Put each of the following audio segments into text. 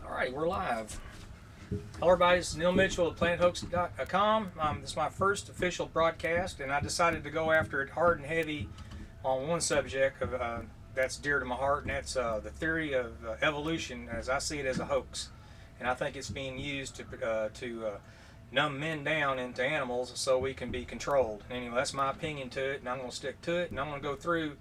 All right, we're live. Hello, everybody. This is Neil Mitchell of PlanetHoax.com. This is my first official broadcast, and I decided to go after it hard and heavy on one subject that's dear to my heart, and that's the theory of evolution, as I see it, as a hoax. And I think it's being used to numb men down into animals so we can be controlled. Anyway, that's my opinion to it, and I'm going to stick to it, and I'm going to go through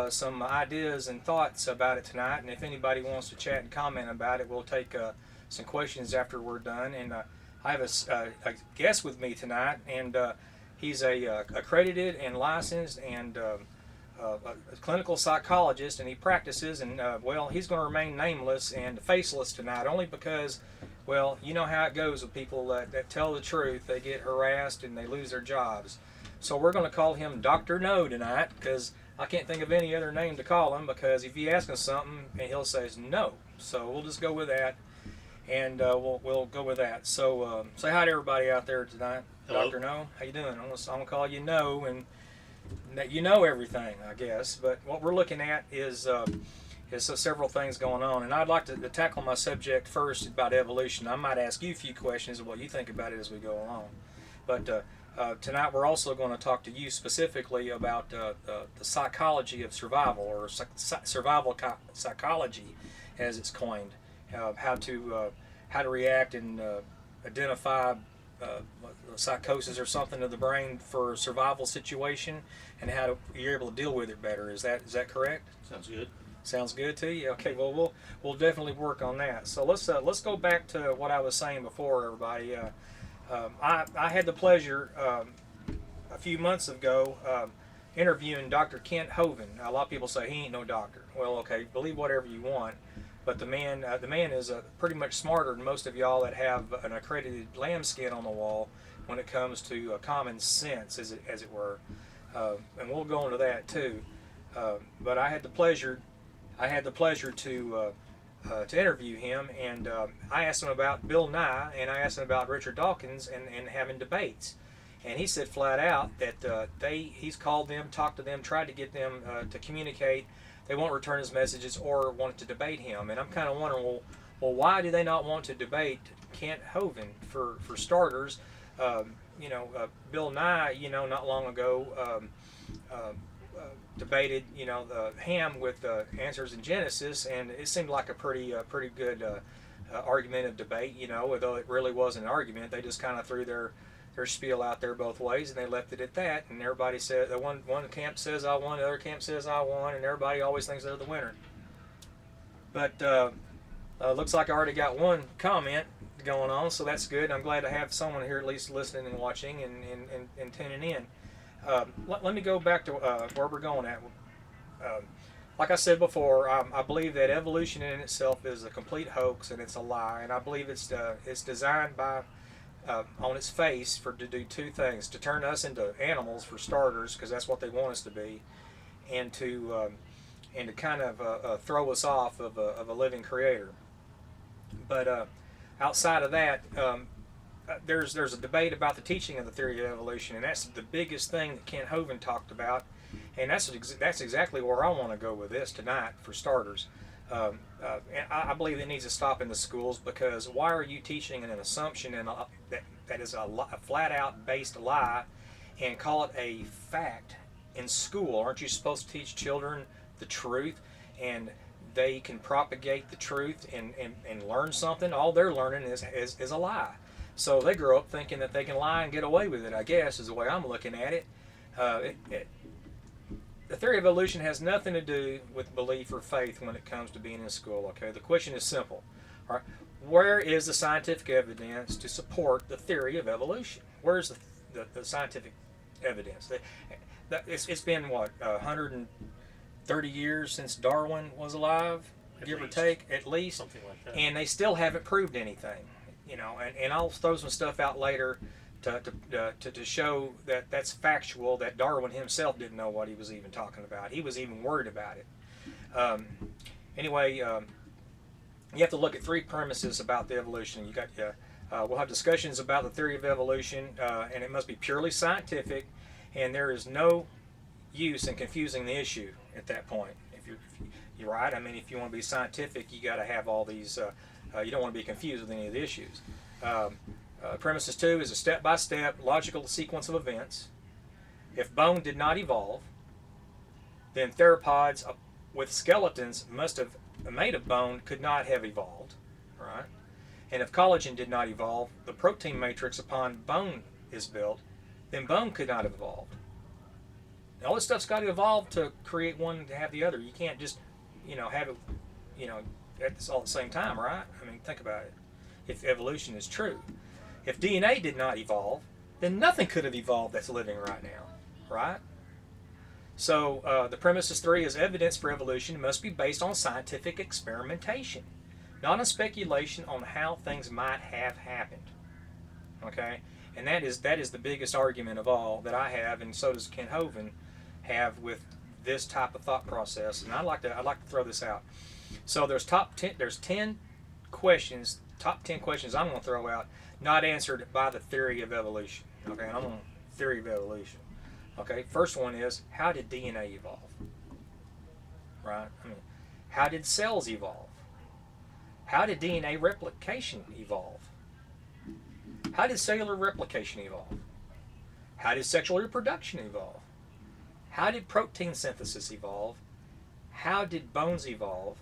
some ideas and thoughts about it tonight. And if anybody wants to chat and comment about it, we'll take some questions after we're done. And I have a guest with me tonight, and he's a accredited and licensed and a clinical psychologist, and he practices. And well, he's going to remain nameless and faceless tonight, only because, well, you know how it goes with people that tell the truth. They get harassed and they lose their jobs. So we're going to call him Dr. No tonight, because I can't think of any other name to call him, because if you ask him something, and he'll say no. So we'll just go with that, and we'll go with that. So say hi to everybody out there tonight. Hello. Dr. No, how you doing? I'm gonna call you No, and that you know everything, I guess. But what we're looking at is several things going on, and I'd like to tackle my subject first about evolution. I might ask you a few questions of what you think about it as we go along, but. Tonight we're also going to talk to you specifically about the psychology of survival, or survival psychology, as it's coined. How to react and identify psychosis or something of the brain for a survival situation, and how you're able to deal with it better. Is that correct? Sounds good. Sounds good to you? Okay. Well, we'll definitely work on that. So let's go back to what I was saying before, everybody. I had the pleasure a few months ago interviewing Dr. Kent Hovind. A lot of people say he ain't no doctor. Well, okay, believe whatever you want, but the man is pretty much smarter than most of y'all that have an accredited lambskin on the wall when it comes to common sense, as it were. And we'll go into that too. But I had the pleasure to interview him, and I asked him about Bill Nye, and I asked him about Richard Dawkins and having debates, and he said flat out that he's called them, talked to them, tried to get them to communicate. They won't return his messages or wanted to debate him, and I'm kind of wondering, why do they not want to debate Kent Hovind? For starters, Bill Nye, not long ago. Debated, Ham with Answers in Genesis, and it seemed like a pretty good argumentative debate. Although it really wasn't an argument, they just kind of threw their spiel out there both ways, and they left it at that. And everybody said that one camp says I won, the other camp says I won, and everybody always thinks they're the winner. But looks like I already got one comment going on, so that's good. I'm glad to have someone here at least listening and watching and tuning in. Let me go back to where we're going at. Like I said before, I believe that evolution in itself is a complete hoax, and it's a lie. And I believe it's designed by, on its face, to do two things: to turn us into animals, for starters, because that's what they want us to be, and to kind of throw us off of a living creator. But outside of that. There's a debate about the teaching of the theory of evolution, and that's the biggest thing that Kent Hovind talked about, and that's exactly where I want to go with this tonight, for starters. And I believe it needs to stop in the schools, because why are you teaching an assumption that is a flat-out based lie, and call it a fact in school? Aren't you supposed to teach children the truth, and they can propagate the truth and learn something? All they're learning is a lie. So they grow up thinking that they can lie and get away with it, I guess, is the way I'm looking at it. The theory of evolution has nothing to do with belief or faith when it comes to being in school, okay? The question is simple. All right, where is the scientific evidence to support the theory of evolution? Where's the scientific evidence? It's been, 130 years since Darwin was alive, give or take, at least. Something like that. And they still haven't proved anything. And I'll throw some stuff out later to show that that's factual, that Darwin himself didn't know what he was even talking about. He was even worried about it. Anyway, you have to look at three premises about the evolution. We'll have discussions about the theory of evolution, and it must be purely scientific, and there is no use in confusing the issue at that point. If you're right. I mean, if you want to be scientific, you got to have all these You don't want to be confused with any of the issues. Premises 2 is a step-by-step logical sequence of events. If bone did not evolve, then theropods with skeletons must have made of bone could not have evolved, right? And if collagen did not evolve, the protein matrix upon bone is built, then bone could not have evolved. And all this stuff's got to evolve to create one to have the other. You can't just, have it, all at the same time, right? I mean, think about it. If evolution is true, if DNA did not evolve, then nothing could have evolved that's living right now, right? So the premises 3 is evidence for evolution must be based on scientific experimentation, not on speculation on how things might have happened. Okay, and that is the biggest argument of all that I have, and so does Ken Hovind have with this type of thought process. And I'd like to throw this out. So there's 10 questions, top 10 questions I'm going to throw out, not answered by the theory of evolution. Okay, I'm on theory of evolution. Okay, first one is, how did DNA evolve? Right? I mean, how did cells evolve? How did DNA replication evolve? How did cellular replication evolve? How did sexual reproduction evolve? How did protein synthesis evolve? How did bones evolve?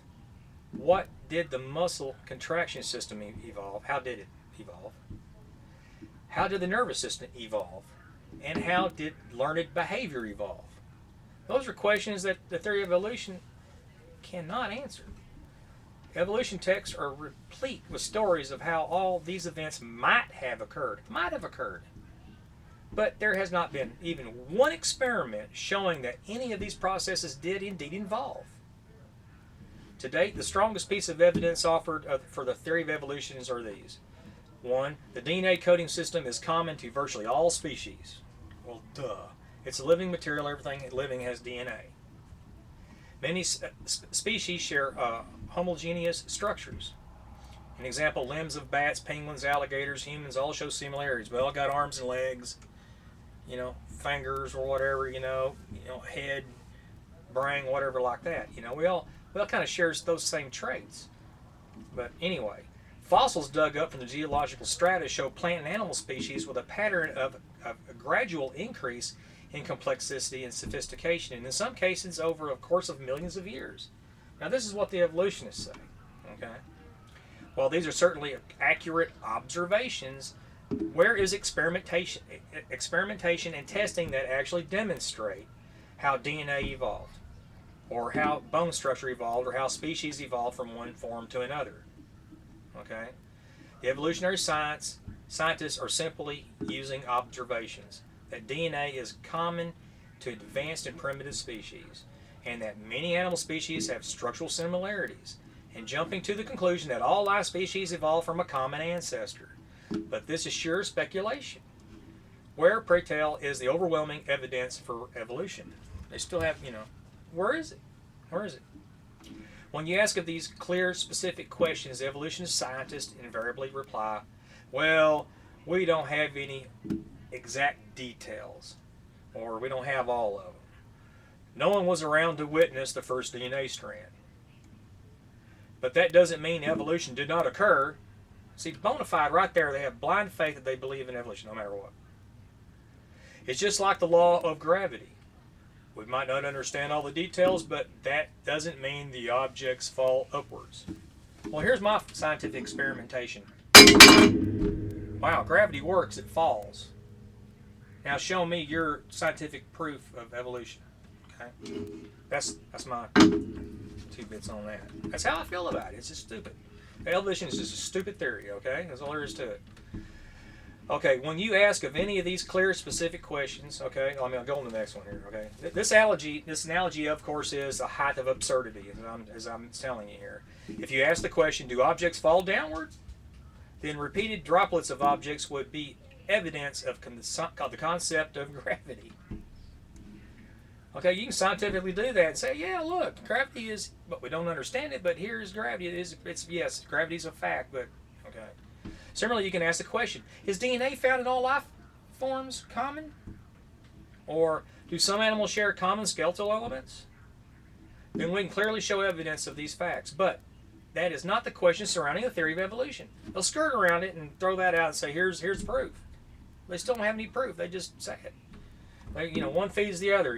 What did the muscle contraction system evolve? How did it evolve? How did the nervous system evolve? And how did learned behavior evolve? Those are questions that the theory of evolution cannot answer. Evolution texts are replete with stories of how all these events might have occurred. But there has not been even one experiment showing that any of these processes did indeed evolve. To date, the strongest piece of evidence offered for the theory of evolution are these. 1. The DNA coding system is common to virtually all species. Well, duh. It's a living material. Everything living has DNA. Many species share homogeneous structures. An example, limbs of bats, penguins, alligators, humans all show similarities. We all got arms and legs, fingers or whatever, head, brain, whatever like that. We all kind of shares those same traits. But anyway, fossils dug up from the geological strata show plant and animal species with a pattern of a gradual increase in complexity and sophistication, and in some cases over a course of millions of years. Now, this is what the evolutionists say. Okay. While these are certainly accurate observations, where is experimentation and testing that actually demonstrate how DNA evolved, or how bone structure evolved, or how species evolved from one form to another? Okay. The evolutionary scientists are simply using observations that DNA is common to advanced and primitive species, and that many animal species have structural similarities, and jumping to the conclusion that all life species evolved from a common ancestor. But this is sure speculation. Where, pray tell, is the overwhelming evidence for evolution? They still have, where is it? Where is it? When you ask of these clear, specific questions, the evolutionist scientists invariably reply, well, we don't have any exact details, or we don't have all of them. No one was around to witness the first DNA strand. But that doesn't mean evolution did not occur. See, bona fide right there, they have blind faith that they believe in evolution no matter what. It's just like the law of gravity. We might not understand all the details, but that doesn't mean the objects fall upwards. Well, here's my scientific experimentation. Wow, gravity works, it falls. Now show me your scientific proof of evolution. Okay? That's my 2 bits on that. That's how I feel about it. It's just stupid. Evolution is just a stupid theory, okay? That's all there is to it. Okay, when you ask of any of these clear, specific questions, okay, I'll go on to the next one here, okay? This analogy, of course, is the height of absurdity, as I'm telling you here. If you ask the question, do objects fall downward? Then repeated droplets of objects would be evidence of the concept of gravity. Okay, you can scientifically do that and say, yeah, look, gravity is, but we don't understand it, but here's gravity. Yes, gravity is a fact, but, okay. Similarly, you can ask the question, is DNA found in all life forms common? Or do some animals share common skeletal elements? Then we can clearly show evidence of these facts. But that is not the question surrounding the theory of evolution. They'll skirt around it and throw that out and say, here's proof. They still don't have any proof. They just say it. They, one feeds the other,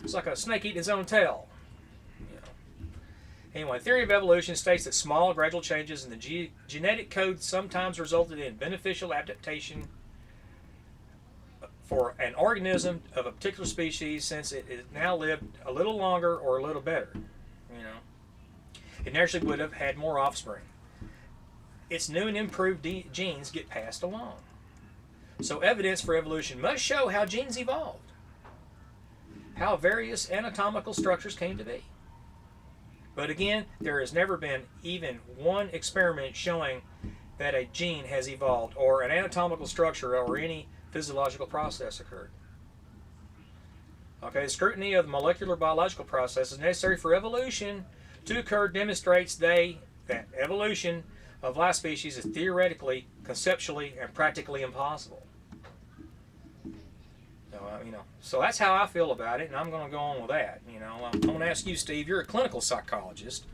It's like a snake eating its own tail. Anyway, theory of evolution states that small, gradual changes in the genetic code sometimes resulted in beneficial adaptation for an organism of a particular species, since it has now lived a little longer or a little better. It naturally would have had more offspring. Its new and improved genes get passed along. So evidence for evolution must show how genes evolved, how various anatomical structures came to be. But again, there has never been even one experiment showing that a gene has evolved or an anatomical structure or any physiological process occurred. Okay, the scrutiny of the molecular biological processes necessary for evolution to occur demonstrates that evolution of life species is theoretically, conceptually, and practically impossible. So that's how I feel about it, and I'm going to go on with that. I'm going to ask you, Steve. You're a clinical psychologist.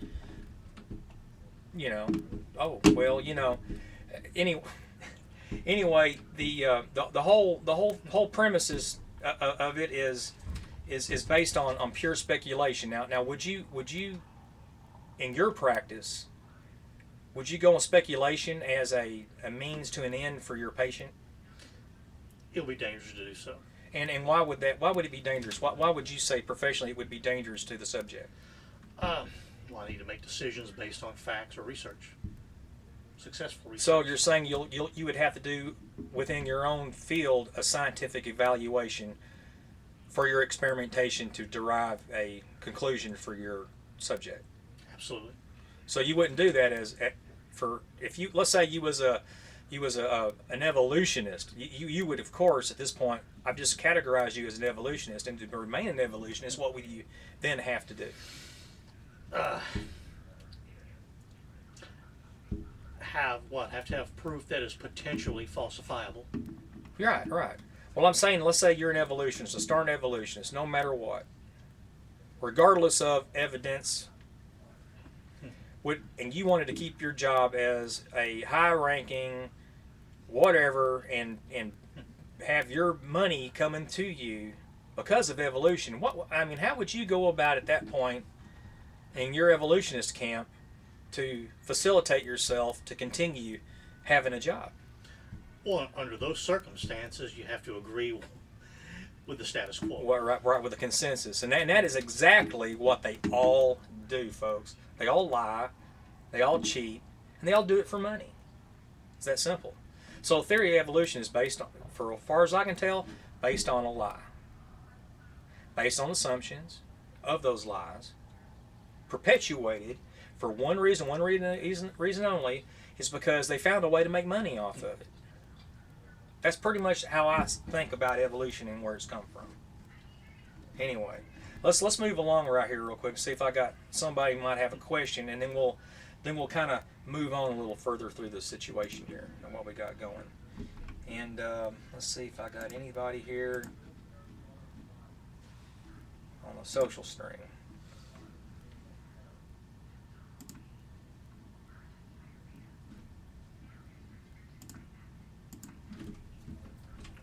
Anyway, the whole premises of it is based on pure speculation. Now, would you in your practice, would you go on speculation as a means to an end for your patient? It'll be dangerous to do so. And why would it be dangerous? Why would you say professionally it would be dangerous to the subject? I need to make decisions based on facts or research. Successful research. So you're saying you would have to do within your own field a scientific evaluation for your experimentation to derive a conclusion for your subject. Absolutely. So you wouldn't do that let's say you was an evolutionist. You would, of course, at this point, I've just categorized you as an evolutionist, and to remain an evolutionist, what would you then have to do? Have to have proof that is potentially falsifiable. Right. Well, I'm saying, let's say you're an evolutionist, a starting evolutionist, no matter what, regardless of evidence, and you wanted to keep your job as a high-ranking whatever and have your money coming to you because of evolution. How would you go about at that point in your evolutionist camp to facilitate yourself to continue having a job? Well, under those circumstances, you have to agree with the status quo. Right, with the consensus. And that is exactly what they all do, folks. They all lie, they all cheat, and they all do it for money. It's that simple. So theory of evolution is based on, for as far as I can tell, based on a lie. Based on assumptions of those lies, perpetuated for one reason only, is because they found a way to make money off of it. That's pretty much how I think about evolution and where it's come from. Anyway, let's move along right here real quick and see if I got somebody who might have a question, and then we'll kind of move on a little further through the situation here and what we got going. And let's see if I got anybody here on the social stream.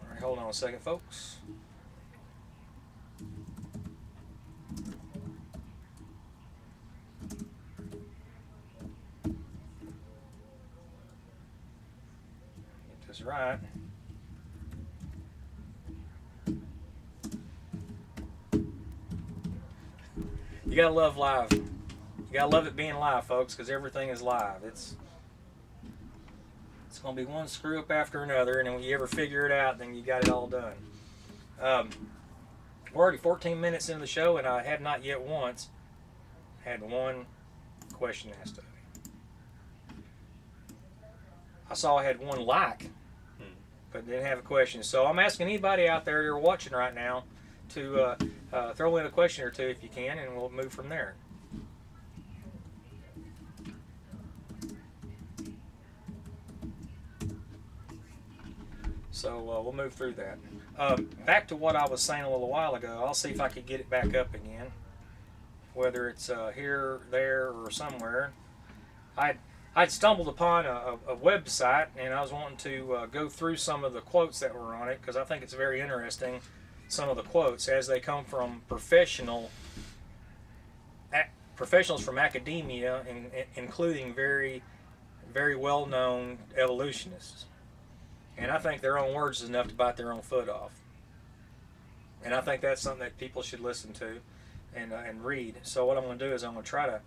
All right, hold on a second, folks. Get this right. You gotta love live. You gotta love it being live, folks, because everything is live. It's gonna be one screw up after another, and then when you ever figure it out, then you got it all done. We're already 14 minutes into the show, and I have not yet once had one question asked of me. I saw I had one like, but didn't have a question. So I'm asking anybody out there who's watching right now to throw in a question or two if you can, and we'll move from there. So we'll move through that. Back to what I was saying a little while ago. I'll see if I can get it back up again, whether it's here, there, or somewhere. I'd I'd stumbled upon a website, and I was wanting to go through some of the quotes that were on it, because I think it's very interesting. Some of the quotes, as they come from professionals from academia, including very well known evolutionists. And I think their own words is enough to bite their own foot off. And I think that's something that people should listen to and read. So what I'm going to do is I'm going to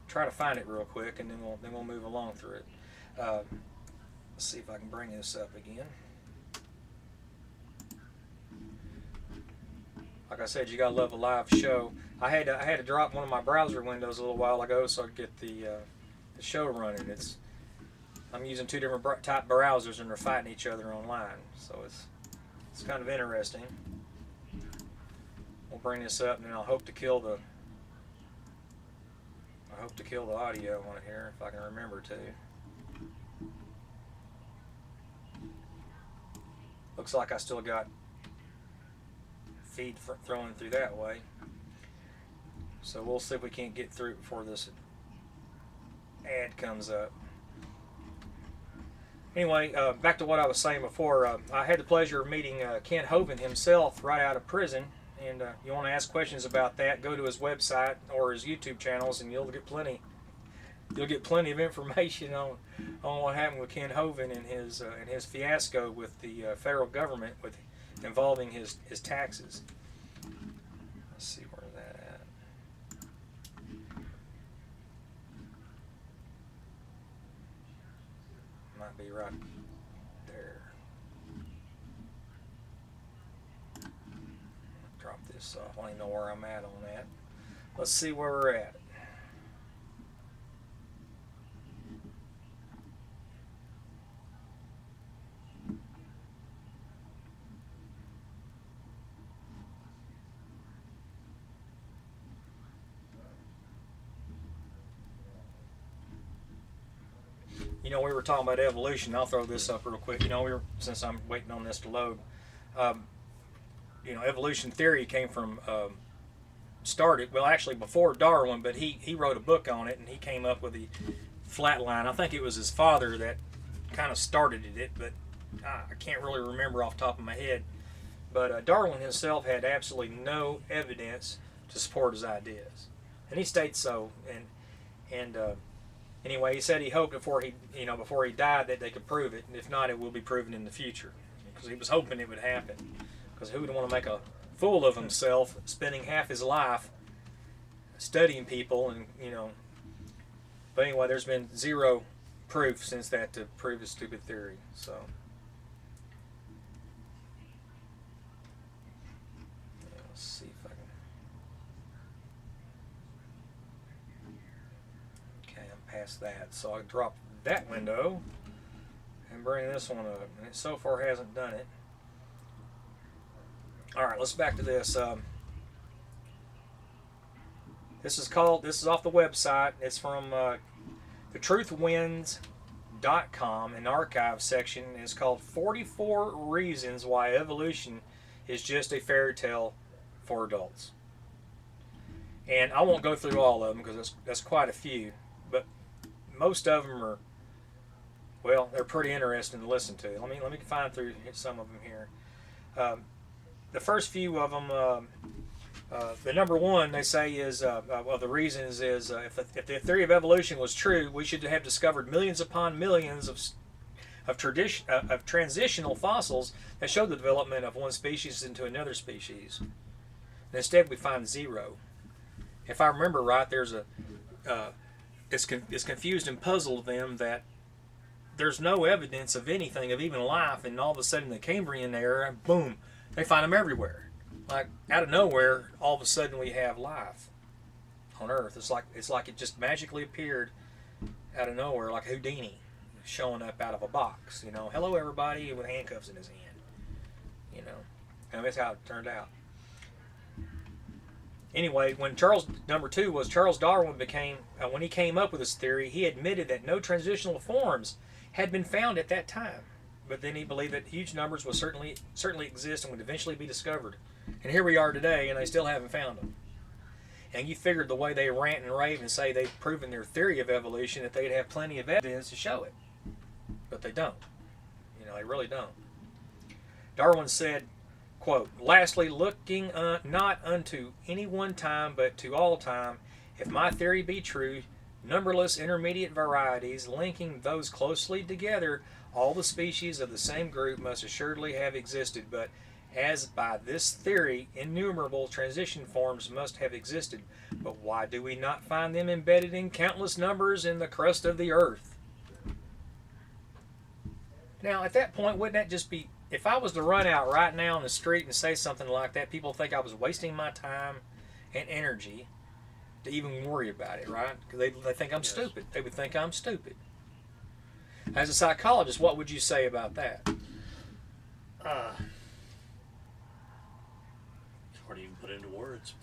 try to find it real quick, and then we'll move along through it. Let's see if I can bring this up again. Like I said, you gotta love a live show. I had to drop one of my browser windows a little while ago so I could get the show running. I'm using two different type browsers, and they're fighting each other online, so it's kind of interesting. We'll bring this up, and then I hope to kill the audio on it here if I can remember to. Looks like I still got feed throwing through that way. So we'll see if we can't get through it before this ad comes up. Anyway, back to what I was saying before. I had the pleasure of meeting Ken Hovind himself right out of prison. And you want to ask questions about that, go to his website or his YouTube channels, and you'll get plenty of information on what happened with Ken Hovind and his fiasco with the federal government involving his taxes. Let's see where's that at. Might be right there. Drop this off. I don't even know where I'm at on that. Let's see where we're at. You know, we were talking about evolution. I'll throw this up real quick. You know, since I'm waiting on this to load. You know, evolution theory came from started actually before Darwin, but he wrote a book on it, and he came up with the flat line. I think it was his father that kind of started it, but I can't really remember off the top of my head. But Darwin himself had absolutely no evidence to support his ideas, and he states so. And anyway, he said he hoped before he died that they could prove it, and if not, it will be proven in the future, because he was hoping it would happen. Because who would want to make a fool of himself, spending half his life studying people, and But anyway, there's been zero proof since that to prove his stupid theory. So. Let's see if I can. Okay, I'm past that. So I drop that window and bring this one up. And it so far hasn't done it. All right, let's back to this. This is off the website. It's from thetruthwins.com, an archive section. It's called 44 Reasons Why Evolution is Just a Fairy Tale for Adults. And I won't go through all of them because that's quite a few, but most of them are, they're pretty interesting to listen to. Let me find through some of them here. The first few of them, the number one they say is, the reasons is if the theory of evolution was true, we should have discovered millions upon millions of transitional fossils that show the development of one species into another species. And instead, we find zero. If I remember right, there's it's confused and puzzled them that there's no evidence of anything, of even life, and all of a sudden the Cambrian era, boom. They find them everywhere. Like out of nowhere, all of a sudden we have life on Earth. It's like it just magically appeared out of nowhere, like Houdini showing up out of a box. Hello everybody, with handcuffs in his hand. And that's how it turned out. Anyway, number two was Charles Darwin when he came up with this theory, he admitted that no transitional forms had been found at that time. But then he believed that huge numbers would certainly exist and would eventually be discovered. And here we are today, and they still haven't found them. And you figured the way they rant and rave and say they've proven their theory of evolution that they'd have plenty of evidence to show it. But they don't. They really don't. Darwin said, quote, "Lastly, looking not unto any one time, but to all time, if my theory be true, numberless intermediate varieties, linking those closely together, all the species of the same group must assuredly have existed, but as by this theory innumerable transition forms must have existed, but why do we not find them embedded in countless numbers in the crust of the earth?" Now, at that point, wouldn't that just be, if I was to run out right now in the street and say something like that, people think I was wasting my time and energy to even worry about it, right? Because they think I'm stupid. They would think I'm stupid. As a psychologist, what would you say about that? It's hard to even put into words.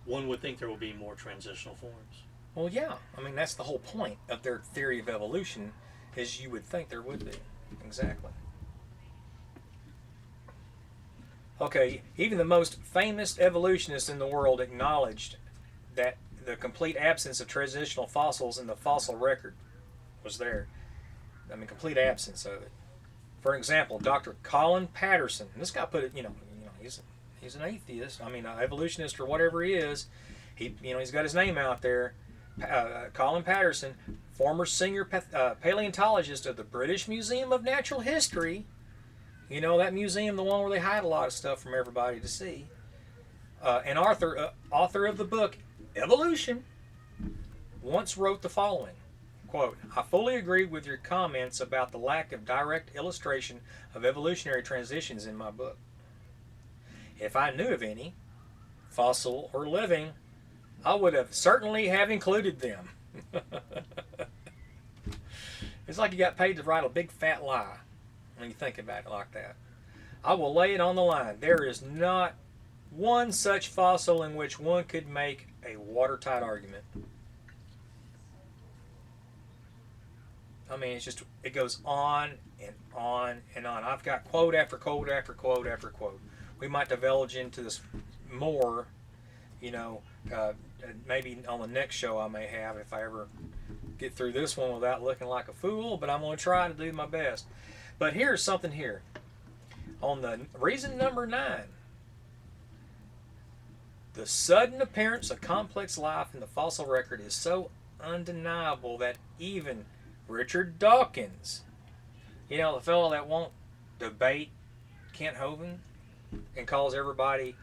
One would think there will be more transitional forms. Well, yeah. I mean, that's the whole point of their theory of evolution, is you would think there would be. Exactly. Okay, even the most famous evolutionists in the world acknowledged that the complete absence of transitional fossils in the fossil record was there. I mean, complete absence of it. For example, Dr. Colin Patterson. This guy put it. He's an atheist. I mean, an evolutionist or whatever he is. He's got his name out there. Colin Patterson, former senior paleontologist of the British Museum of Natural History. That museum, the one where they hide a lot of stuff from everybody to see. And author of the book Evolution, once wrote the following, quote, "I fully agree with your comments about the lack of direct illustration of evolutionary transitions in my book. If I knew of any, fossil or living, I would have certainly have included them." It's like you got paid to write a big fat lie when you think about it like that. I will lay it on the line. There is not one such fossil in which one could make a watertight argument. I mean, it goes on and on and on. I've got quote after quote after quote after quote. We might divulge into this more, maybe on the next show I may have, if I ever get through this one without looking like a fool, but I'm going to try to do my best. But here's something here. On the reason number 9, the sudden appearance of complex life in the fossil record is so undeniable that even Richard Dawkins, the fellow that won't debate Kent Hovind and calls everybody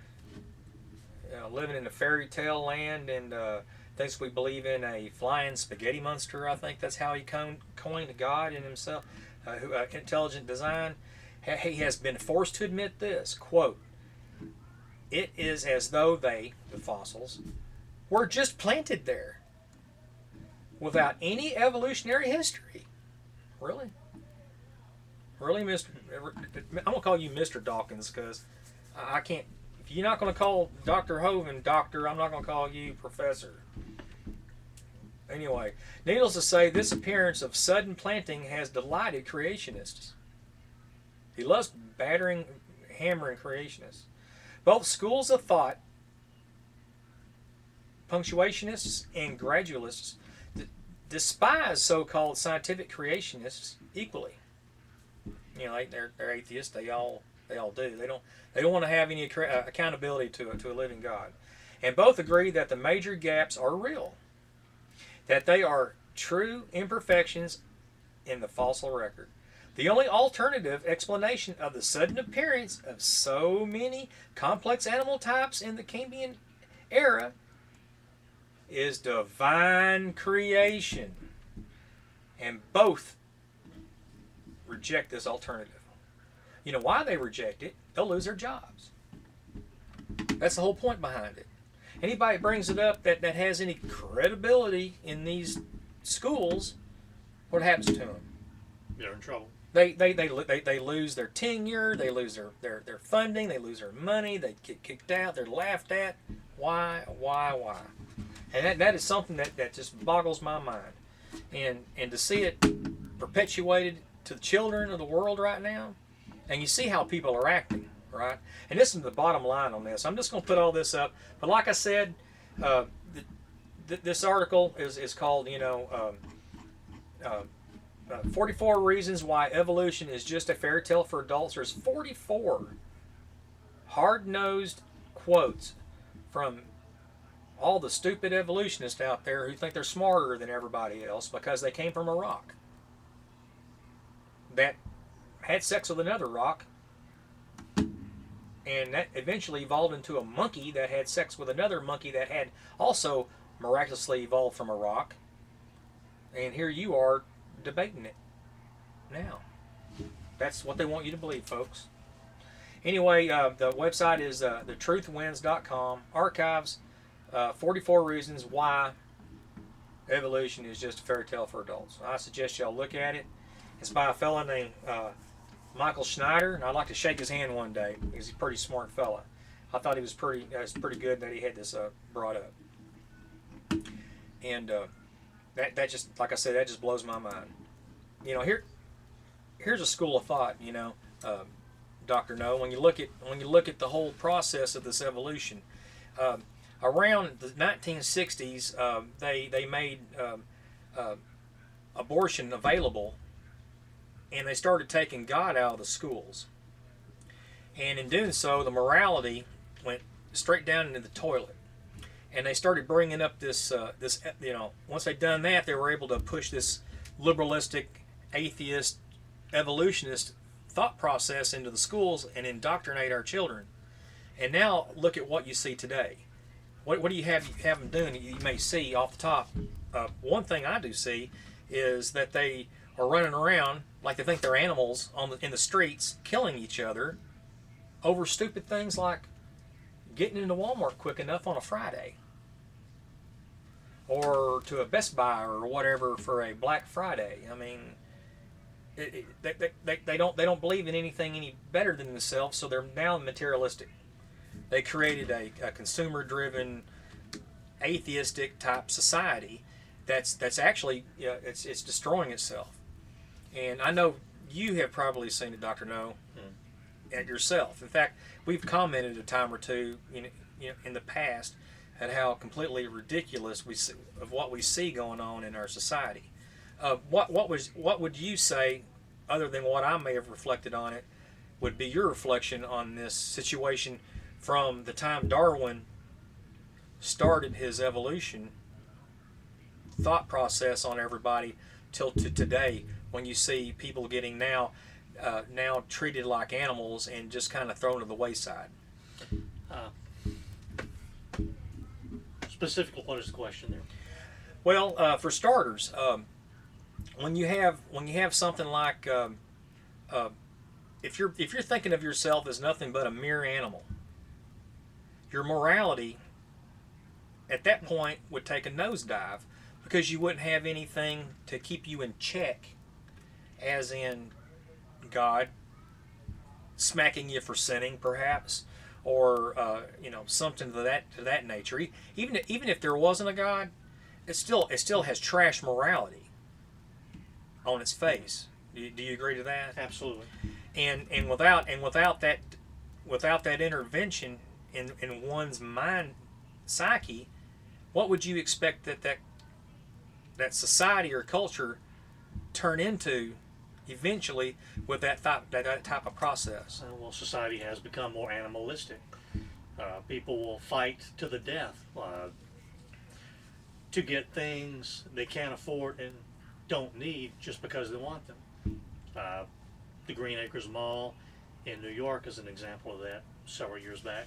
living in a fairy tale land and thinks we believe in a flying spaghetti monster. I think that's how he coined God in himself, intelligent design. He has been forced to admit this, quote, "It is as though they, the fossils, were just planted there without any evolutionary history." Really? Really, Mr. I'm going to call you Mr. Dawkins because I can't. If you're not going to call Dr. Hovind doctor, I'm not going to call you professor. Anyway, needless to say, this appearance of sudden planting has delighted creationists. He loves hammering creationists. Both schools of thought, punctuationists and gradualists, despise so-called scientific creationists equally. They're atheists. They all do. They don't want to have any accountability to a living God. And both agree that the major gaps are real, that they are true imperfections in the fossil record. The only alternative explanation of the sudden appearance of so many complex animal types in the Cambrian era is divine creation. And both reject this alternative. You know why they reject it? They'll lose their jobs. That's the whole point behind it. Anybody that brings it up that has any credibility in these schools, what happens to them? They're in trouble. They lose their tenure, they lose their funding, they lose their money, they get kicked out, they're laughed at. Why? And that is something that just boggles my mind. And to see it perpetuated to the children of the world right now, and you see how people are acting. right? And this is the bottom line on this. I'm just going to put all this up. But like I said, uh, this article is called, 44 Reasons Why Evolution is Just a Fairy Tale for Adults. There's 44 hard-nosed quotes from all the stupid evolutionists out there who think they're smarter than everybody else because they came from a rock that had sex with another rock, and that eventually evolved into a monkey that had sex with another monkey that had also miraculously evolved from a rock. And here you are debating it now. That's what they want you to believe, folks. Anyway, the website is thetruthwins.com. Archives 44 Reasons Why Evolution is Just a Fairy Tale for Adults. I suggest y'all look at it. It's by a fellow named Michael Schneider, and I'd like to shake his hand one day because he's a pretty smart fella. I thought he was pretty good that he had this brought up. And that just, like I said, that just blows my mind. Here's a school of thought. Dr. No, when you look at the whole process of this evolution, around the 1960s, they made abortion available, and they started taking God out of the schools. And in doing so, the morality went straight down into the toilet. And they started bringing up this once they'd done that, they were able to push this liberalistic, atheist, evolutionist thought process into the schools and indoctrinate our children. And now look at what you see today. What do you have them doing? You may see off the top. One thing I do see is that they are running around like they think they're animals in the streets, killing each other over stupid things like getting into Walmart quick enough on a Friday, or to a Best Buy or whatever for a Black Friday. I mean, they don't believe in anything any better than themselves, so they're now materialistic. They created a consumer-driven, atheistic type society that's actually it's destroying itself. And I know you have probably seen it, Dr. No, at yourself. In fact, we've commented a time or two in the past at how completely ridiculous what we see going on in our society. What would you say, other than what I may have reflected on it, would be your reflection on this situation from the time Darwin started his evolution thought process on everybody till to today, when you see people getting now treated like animals and just kind of thrown to the wayside? Specifically, what is the question there? Well, for starters, when you have something like if you're thinking of yourself as nothing but a mere animal, your morality at that point would take a nosedive, because you wouldn't have anything to keep you in check, as in God smacking you for sinning, perhaps, or something to that nature. Even if there wasn't a God, it still has trash morality on its face. Do you agree to that? Absolutely. And without that intervention in one's mind psyche, what would you expect that society or culture turn into eventually with that type of process? Well, society has become more animalistic. People will fight to the death to get things they can't afford and don't need just because they want them. The Green Acres Mall in New York is an example of that several years back,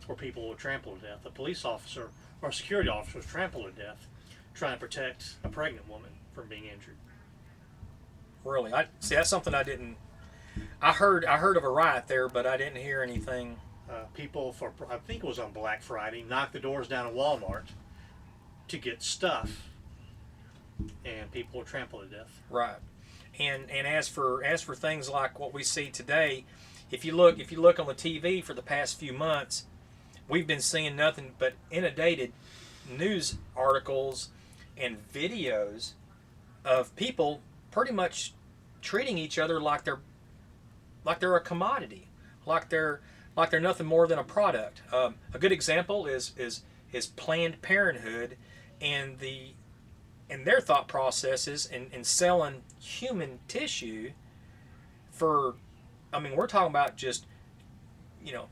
where people were trampled to death. A police officer or a security officer was trampled to death trying to protect a pregnant woman from being injured. Really? That's something I didn't. I heard of a riot there, but I didn't hear anything. People, I think it was on Black Friday, knocked the doors down at Walmart to get stuff, and people were trampled to death. Right. And as for things like what we see today, if you look on the TV for the past few months, we've been seeing nothing but inundated news articles and videos of people pretty much treating each other like they're a commodity, like they're like they're nothing more than a product. A good example is Planned Parenthood and their thought processes in selling human tissue for. I mean, we're talking about just you know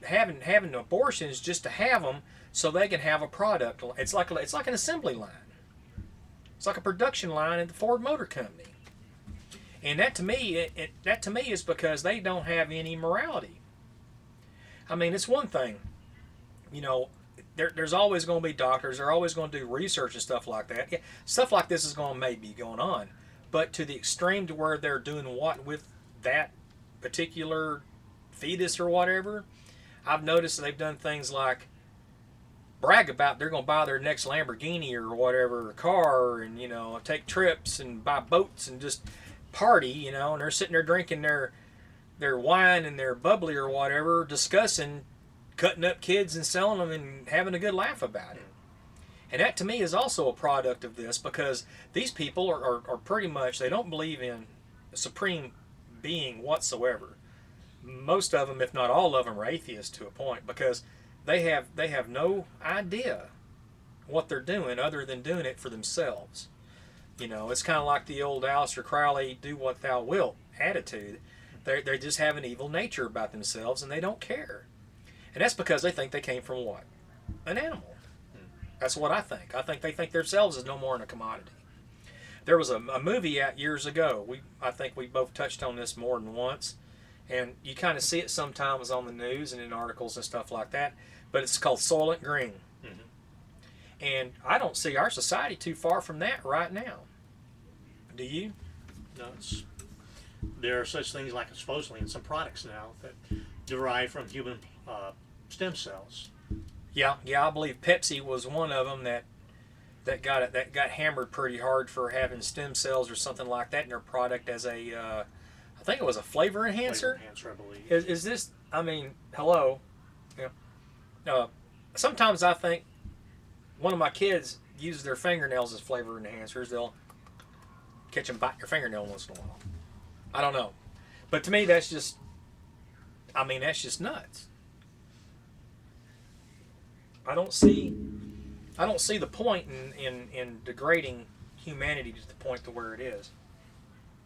having abortions just to have them so they can have a product. It's like an assembly line. It's like a production line at the Ford Motor Company. And that to me, that to me is because they don't have any morality. I mean, it's one thing, you know, there's always going to be doctors. They're always going to do research and stuff like that. Yeah, stuff like this is going to maybe be going on, but to the extreme to where they're doing what with that particular fetus or whatever, I've noticed they've done things like brag about they're going to buy their next Lamborghini or whatever car, and take trips and buy boats and just party, and they're sitting there drinking their wine and their bubbly or whatever, discussing cutting up kids and selling them and having a good laugh about it. And that to me is also a product of this, because these people are pretty much, they don't believe in a supreme being whatsoever. Most of them, if not all of them, are atheists to a point, because they have no idea what they're doing other than doing it for themselves. It's kind of like the old Aleister Crowley "do what thou wilt" attitude. They just have an evil nature about themselves, and they don't care. And that's because they think they came from what? An animal. That's what I think. I think they think themselves is no more than a commodity. There was a movie out years ago. I think we both touched on this more than once, and you kind of see it sometimes on the news and in articles and stuff like that. But it's called Soylent Green. Mm-hmm. And I don't see our society too far from that right now. Do you? No, there are such things like supposedly in some products now that derive from human stem cells. Yeah, I believe Pepsi was one of them that got hammered pretty hard for having stem cells or something like that in their product as a, I think it was a flavor enhancer. Flavor enhancer, I believe. Is this? I mean, hello. Sometimes I think one of my kids uses their fingernails as flavor enhancers. They'll catch them biting your fingernail once in a while. I don't know, but to me that's just nuts. I don't see the point in degrading humanity to the point to where it is.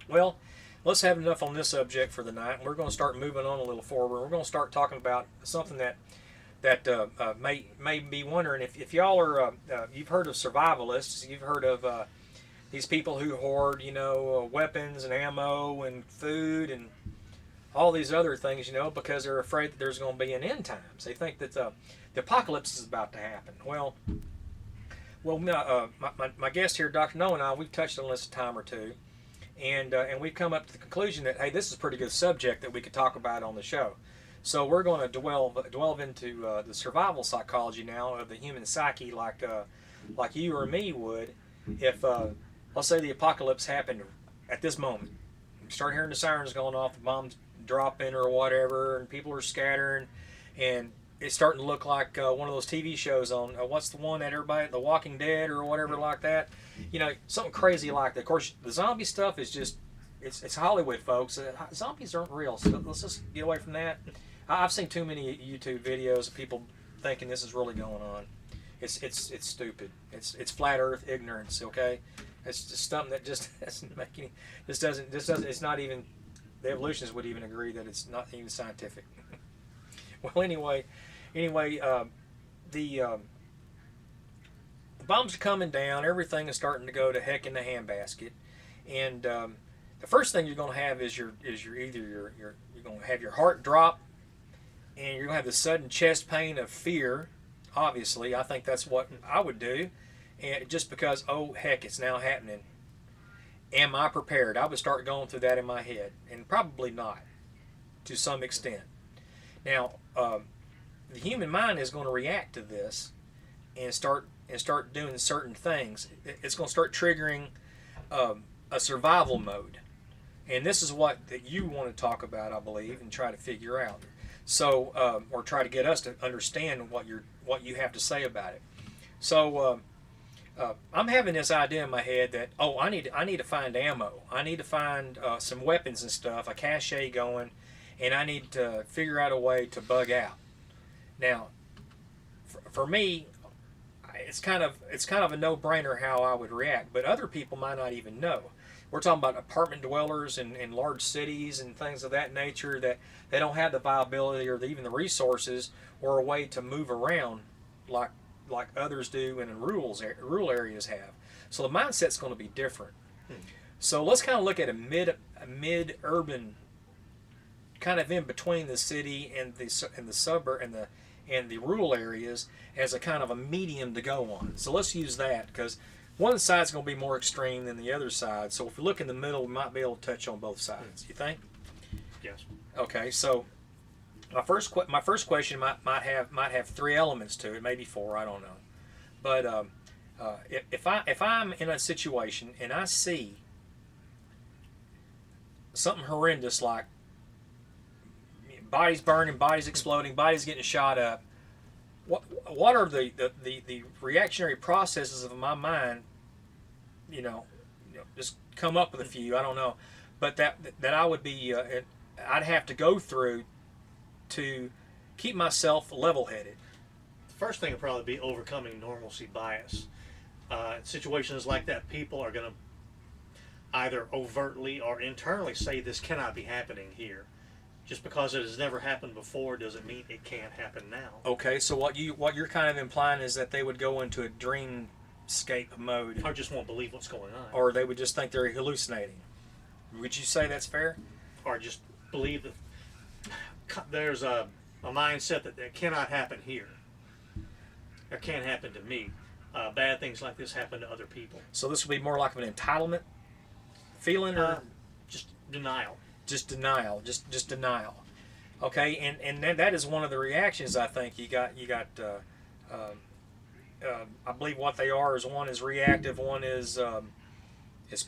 Well, let's have enough on this subject for the night. We're going to start moving on a little forward. We're going to start talking about something that may be wondering if y'all are you've heard of survivalists. You've heard of these people who hoard weapons and ammo and food and all these other things, because they're afraid that there's going to be an end times. They think that the apocalypse is about to happen. Well, my guest here, Dr. Noah, and I, we've touched on this a time or two, and we've come up to the conclusion that, hey, this is a pretty good subject that we could talk about on the show. So we're going to delve into the survival psychology now of the human psyche, like you or me would, if let's say the apocalypse happened at this moment. You start hearing the sirens going off, the bombs dropping or whatever, and people are scattering, and it's starting to look like one of those TV shows on what's the one that everybody, The Walking Dead or whatever like that, something crazy like that. Of course, the zombie stuff is just it's Hollywood, folks. Zombies aren't real, so let's just get away from that. I've seen too many YouTube videos of people thinking this is really going on. It's stupid. It's flat Earth ignorance. Okay, it's just something that just doesn't make any. This doesn't. It's not even. The evolutionists would even agree that it's not even scientific. Well, anyway, the bombs are coming down. Everything is starting to go to heck in the handbasket, and the first thing you're going to have is you're going to have your heart drop, and you're going to have the sudden chest pain of fear. Obviously, I think that's what I would do, and just because, oh heck, it's now happening. Am I prepared? I would start going through that in my head, and probably not, to some extent. Now, the human mind is going to react to this, and start doing certain things. It's going to start triggering a survival mode, and this is what that you want to talk about, I believe, and try to figure out. So, or try to get us to understand what you have to say about it. So. I'm having this idea in my head that I need to find ammo. I need to find some weapons and stuff, a cache going, and I need to figure out a way to bug out. Now, for me, it's kind of a no-brainer how I would react, but other people might not even know. We're talking about apartment dwellers in large cities and things of that nature that they don't have the viability or even the resources or a way to move around like others do and in rural areas have. So the mindset's going to be different. So let's kind of look at a mid urban kind of in between the city and the suburb and the rural areas as a kind of a medium to go on. So let's use that because one side's going to be more extreme than the other side. So if we look in the middle, we might be able to touch on both sides. You think? Yes. Okay. So my first question might have three elements to it, maybe four. I don't know. But if I'm in a situation and I see something horrendous like bodies burning, bodies exploding, bodies getting shot up. What are the reactionary processes of my mind? Just come up with a few. I don't know, but that I would be I'd have to go through to keep myself level-headed. The first thing would probably be overcoming normalcy bias. Situations like that, people are going to either overtly or internally say this cannot be happening here. Just because it has never happened before doesn't mean it can't happen now. Okay, so what you're kind of implying is that they would go into a dreamscape mode, Or just won't believe what's going on. or they would just think they're hallucinating. Would you say that's fair? Or just believe that there's a mindset that cannot happen here. Or can't happen to me. Bad things like this happen to other people. So this would be more like an entitlement feeling, or Just denial. just denial, just denial. Okay, and that is one of the reactions. I think you got. I believe what they are is one is reactive, one is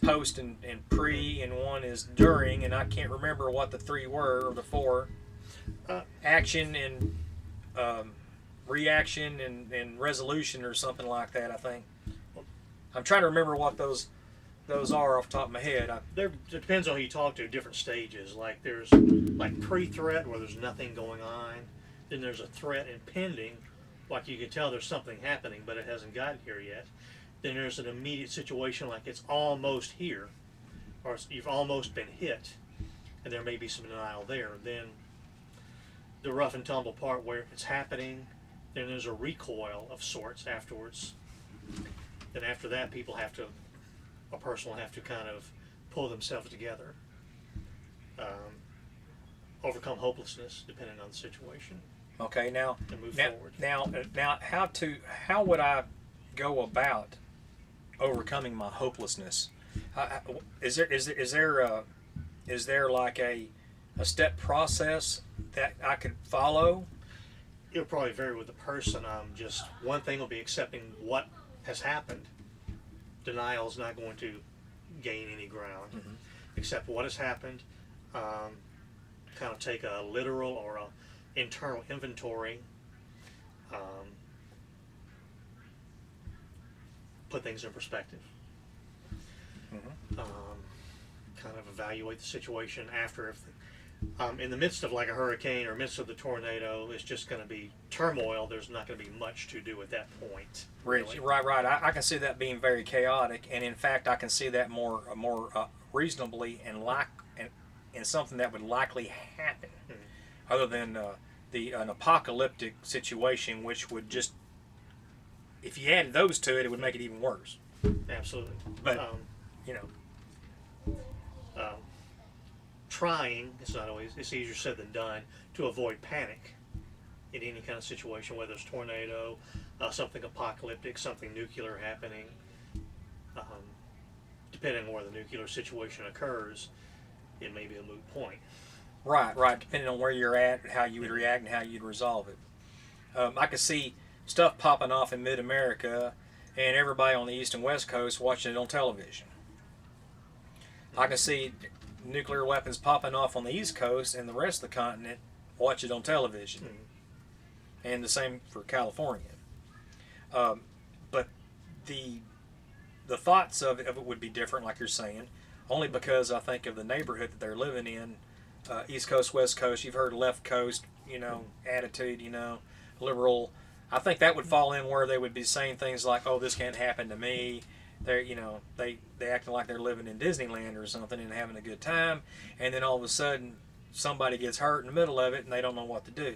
post and pre, and one is during. And I can't remember what the three were or the four. Action and reaction and resolution or something like that. I think. I'm trying to remember what those are off the top of my head. There depends on who you talk to. Different stages. Like there's like pre-threat where there's nothing going on. Then there's a threat impending, like you can tell there's something happening, but it hasn't gotten here yet. Then there's an immediate situation like it's almost here, or you've almost been hit, and there may be some denial there. Then the rough and tumble part where it's happening. Then there's a recoil of sorts afterwards. Then after that, a person will have to kind of pull themselves together, overcome hopelessness depending on the situation, Okay, now and move now, forward. now how would I go about overcoming my hopelessness? Is there like a step process that I could follow? It'll probably vary with the person. Just one thing will be accepting what has happened. Denial is not going to gain any ground. Mm-hmm. Accept what has happened. Kind of take a literal or a internal inventory. Put things in perspective. Mm-hmm. Kind of evaluate the situation after. In the midst of like a hurricane or midst of the tornado, it's just going to be turmoil. There's not going to be much to do at that point. Really. Right. I can see that being very chaotic, and in fact, I can see that more reasonably and something that would likely happen, other than an apocalyptic situation, which would just, if you added those to it, it would make it even worse. Absolutely. But trying, it's easier said than done, to avoid panic in any kind of situation, whether it's tornado, something apocalyptic, something nuclear happening. Depending on where the nuclear situation occurs, it may be a moot point. Right. Depending on where you're at, how you would react, and how you'd resolve it. I could see stuff popping off in mid-America, and everybody on the East and West Coast watching it on television. I can see nuclear weapons popping off on the East Coast, and the rest of the continent watch it on television. And the same for California. But the thoughts of it would be different, like you're saying, only because I think of the neighborhood that they're living in, East Coast, West Coast. You've heard left coast, attitude, liberal. I think that would fall in where they would be saying things like, "Oh, this can't happen to me." They're, they acting like they're living in Disneyland or something and having a good time, and then all of a sudden somebody gets hurt in the middle of it and they don't know what to do.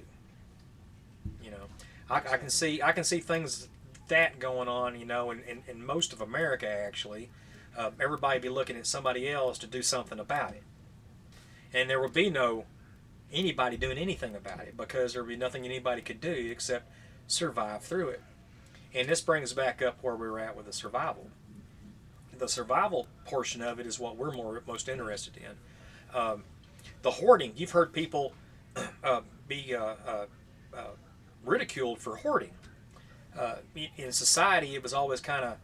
You know, I can see things that going on. In most of America actually, everybody be looking at somebody else to do something about it, and there would be no anybody doing anything about it because there would be nothing anybody could do except survive through it. And this brings back up where we were at with the survival. The survival portion of it is what we're most interested in. The hoarding, you've heard people be ridiculed for hoarding. In society, it was always kind of,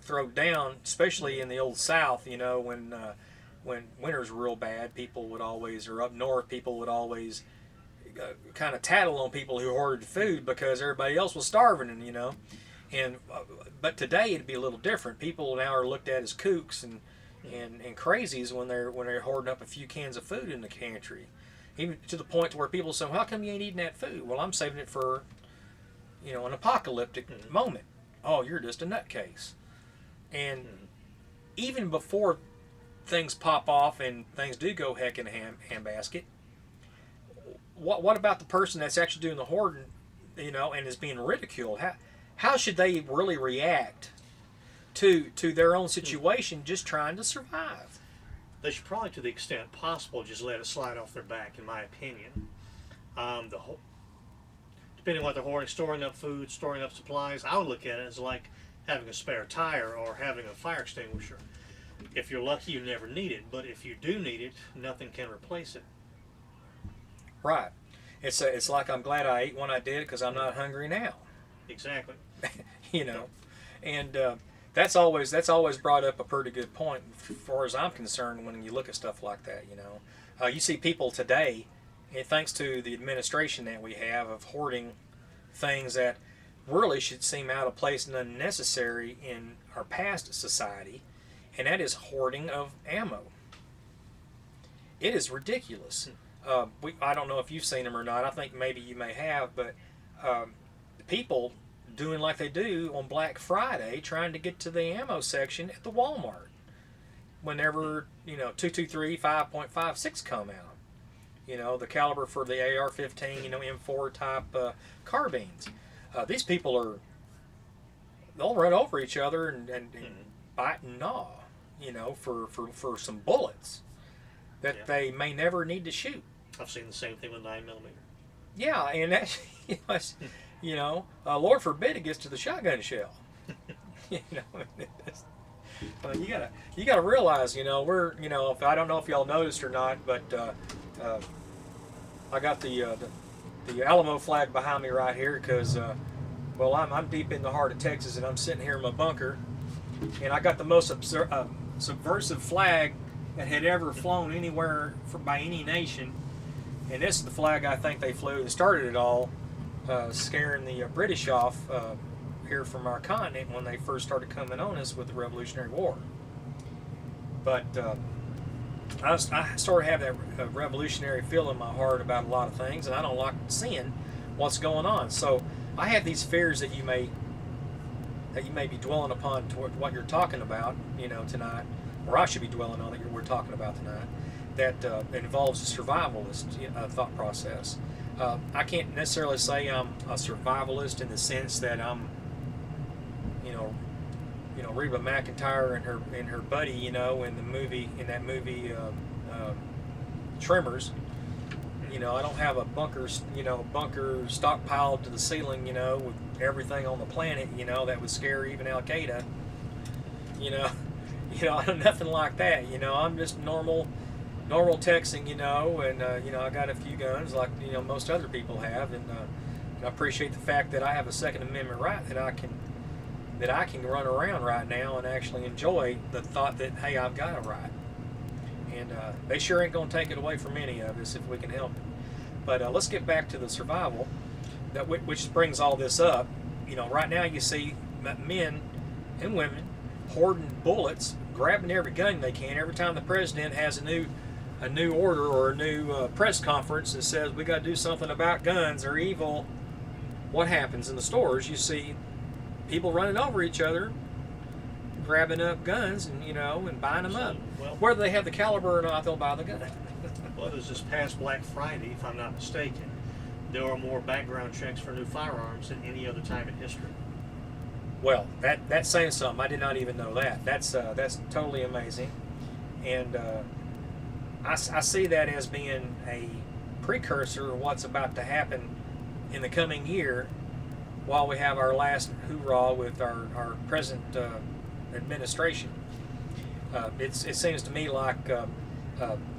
thrown down, especially in the old South, when winters were real bad, people would always, or up north, people would always kind of tattle on people who hoarded food because everybody else was starving, and but today it'd be a little different. People now are looked at as kooks and crazies when they're hoarding up a few cans of food in the pantry, even to the point where people say, well, "How come you ain't eating that food?" Well, I'm saving it for an apocalyptic moment. Oh, you're just a nutcase. And even before things pop off and things do go heck in a handbasket, what about the person that's actually doing the hoarding, and is being ridiculed? How should they really react to their own situation, just trying to survive? They should probably, to the extent possible, just let it slide off their back, in my opinion. Depending on what they're hoarding, storing up food, storing up supplies, I would look at it as like having a spare tire or having a fire extinguisher. If you're lucky, you never need it, but if you do need it, nothing can replace it. Right. It's like I'm glad I ate when I did because I'm not hungry now. Exactly. And that's always brought up a pretty good point as far as I'm concerned when you look at stuff like that. You see people today, and thanks to the administration that we have, of hoarding things that really should seem out of place and unnecessary in our past society, and that is hoarding of ammo. It is ridiculous. I don't know if you've seen them or not. I think maybe you may have, but people doing like they do on Black Friday, trying to get to the ammo section at the Walmart whenever 223 5.56 come out. The caliber for the AR-15, M4 type carbines. These people they'll run over each other and bite and gnaw, for some bullets that they may never need to shoot. I've seen the same thing with 9mm. Yeah, and that, Lord forbid it gets to the shotgun shell. Well, you gotta realize, we're, if I don't know if y'all noticed or not, but I got the Alamo flag behind me right here because, I'm deep in the heart of Texas and I'm sitting here in my bunker, and I got the most subversive flag that had ever flown anywhere by any nation. And this is the flag I think they flew and started it all, scaring the British off here from our continent when they first started coming on us with the Revolutionary War. But I sort of have that revolutionary feel in my heart about a lot of things, and I don't like seeing what's going on. So I have these fears that you may be dwelling upon toward what you're talking about, tonight, or I should be dwelling on that we're talking about tonight. That involves a survivalist thought process. I can't necessarily say I'm a survivalist in the sense that I'm, Reba McEntire and her buddy, in that movie Tremors. I don't have a bunker stockpiled to the ceiling, with everything on the planet, that would scare even Al Qaeda. Nothing like that. I'm just normal Texan, and I got a few guns like most other people have, and I appreciate the fact that I have a Second Amendment right that I can run around right now and actually enjoy the thought that, hey, I've got a right, and they sure ain't gonna take it away from any of us if we can help it. But let's get back to the survival, which brings all this up. Right now you see men and women hoarding bullets, grabbing every gun they can. Every time the president has a a new order or a new press conference that says we got to do something about guns, they're evil, what happens in the stores? You see people running over each other, grabbing up guns, and and buying them up. Well, Whether they have the caliber or not, they'll buy the gun. well, it was this past Black Friday, if I'm not mistaken. There were more background checks for new firearms than any other time in history. Well, that's saying something. I did not even know that. That's totally amazing, and I see that as being a precursor of what's about to happen in the coming year, while we have our last hoorah with our present administration. It seems to me like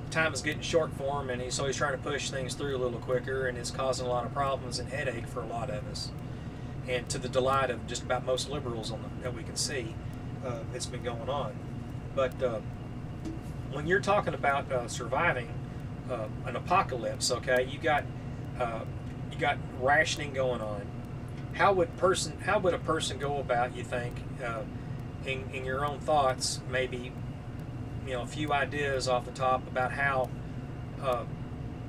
time is getting short for him, and so he's trying to push things through a little quicker, and it's causing a lot of problems and headache for a lot of us. And to the delight of just about most liberals that we can see, it's been going on. But when you're talking about surviving an apocalypse, okay, you got rationing going on. How would a person go about, you think, in your own thoughts, maybe a few ideas off the top about how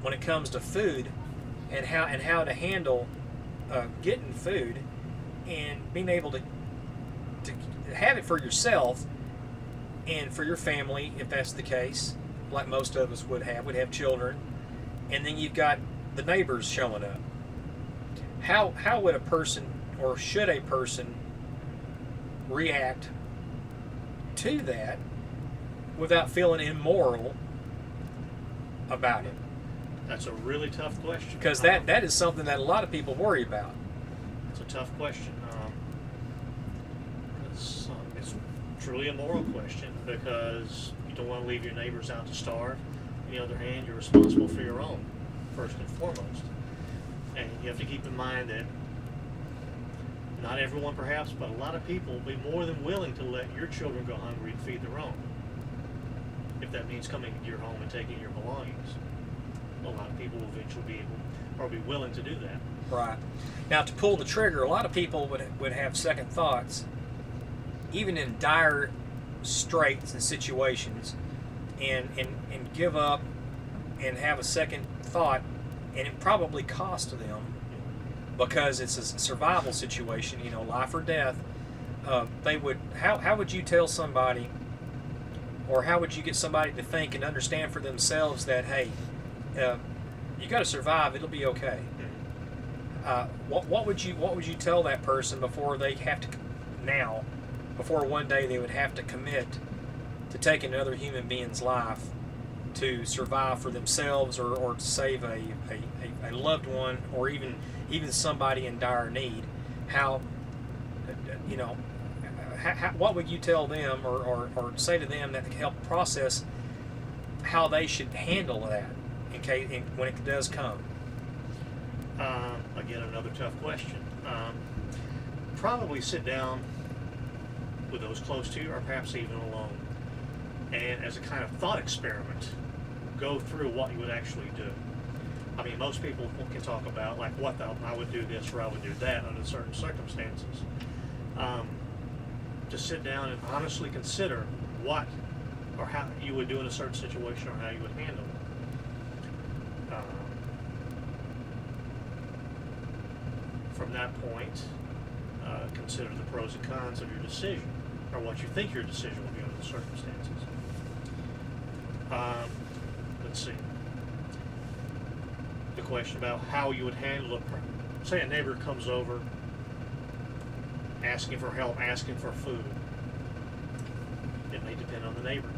when it comes to food and how to handle getting food and being able to have it for yourself and for your family, if that's the case, like most of us would have children, and then you've got the neighbors showing up. How would a person, or should a person, react to that without feeling immoral about it? That's a really tough question. Because that is something that a lot of people worry about. It's a tough question. It's truly a moral question, because you don't want to leave your neighbors out to starve. On the other hand, you're responsible for your own, first and foremost. And you have to keep in mind that not everyone perhaps, but a lot of people will be more than willing to let your children go hungry and feed their own. If that means coming to your home and taking your belongings. A lot of people will eventually be able or be willing to do that. Right. Now, to pull the trigger, a lot of people would have second thoughts, even in dire straits and situations, and give up and have a second thought, and it probably cost them, because it's a survival situation, life or death. They would. How would you tell somebody, or how would you get somebody to think and understand for themselves that, hey, you got to survive, it'll be okay? What would you tell that person before they have to, before one day they would have to commit to take another human being's life to survive for themselves, or to save a loved one, or even somebody in dire need? What would you tell them, or say to them that could help process how they should handle that when it does come? Again, another tough question. Probably sit down with those close to you, or perhaps even alone, and as a kind of thought experiment, go through what you would actually do. I mean, most people can talk about, like, I would do this or I would do that under certain circumstances. To sit down and honestly consider what or how you would do in a certain situation, or how you would handle it. From that point, consider the pros and cons of your decision, or what you think your decision will be under the circumstances. Let's see. The question about how you would handle it. Say a neighbor comes over asking for help, asking for food. It may depend on the neighbor.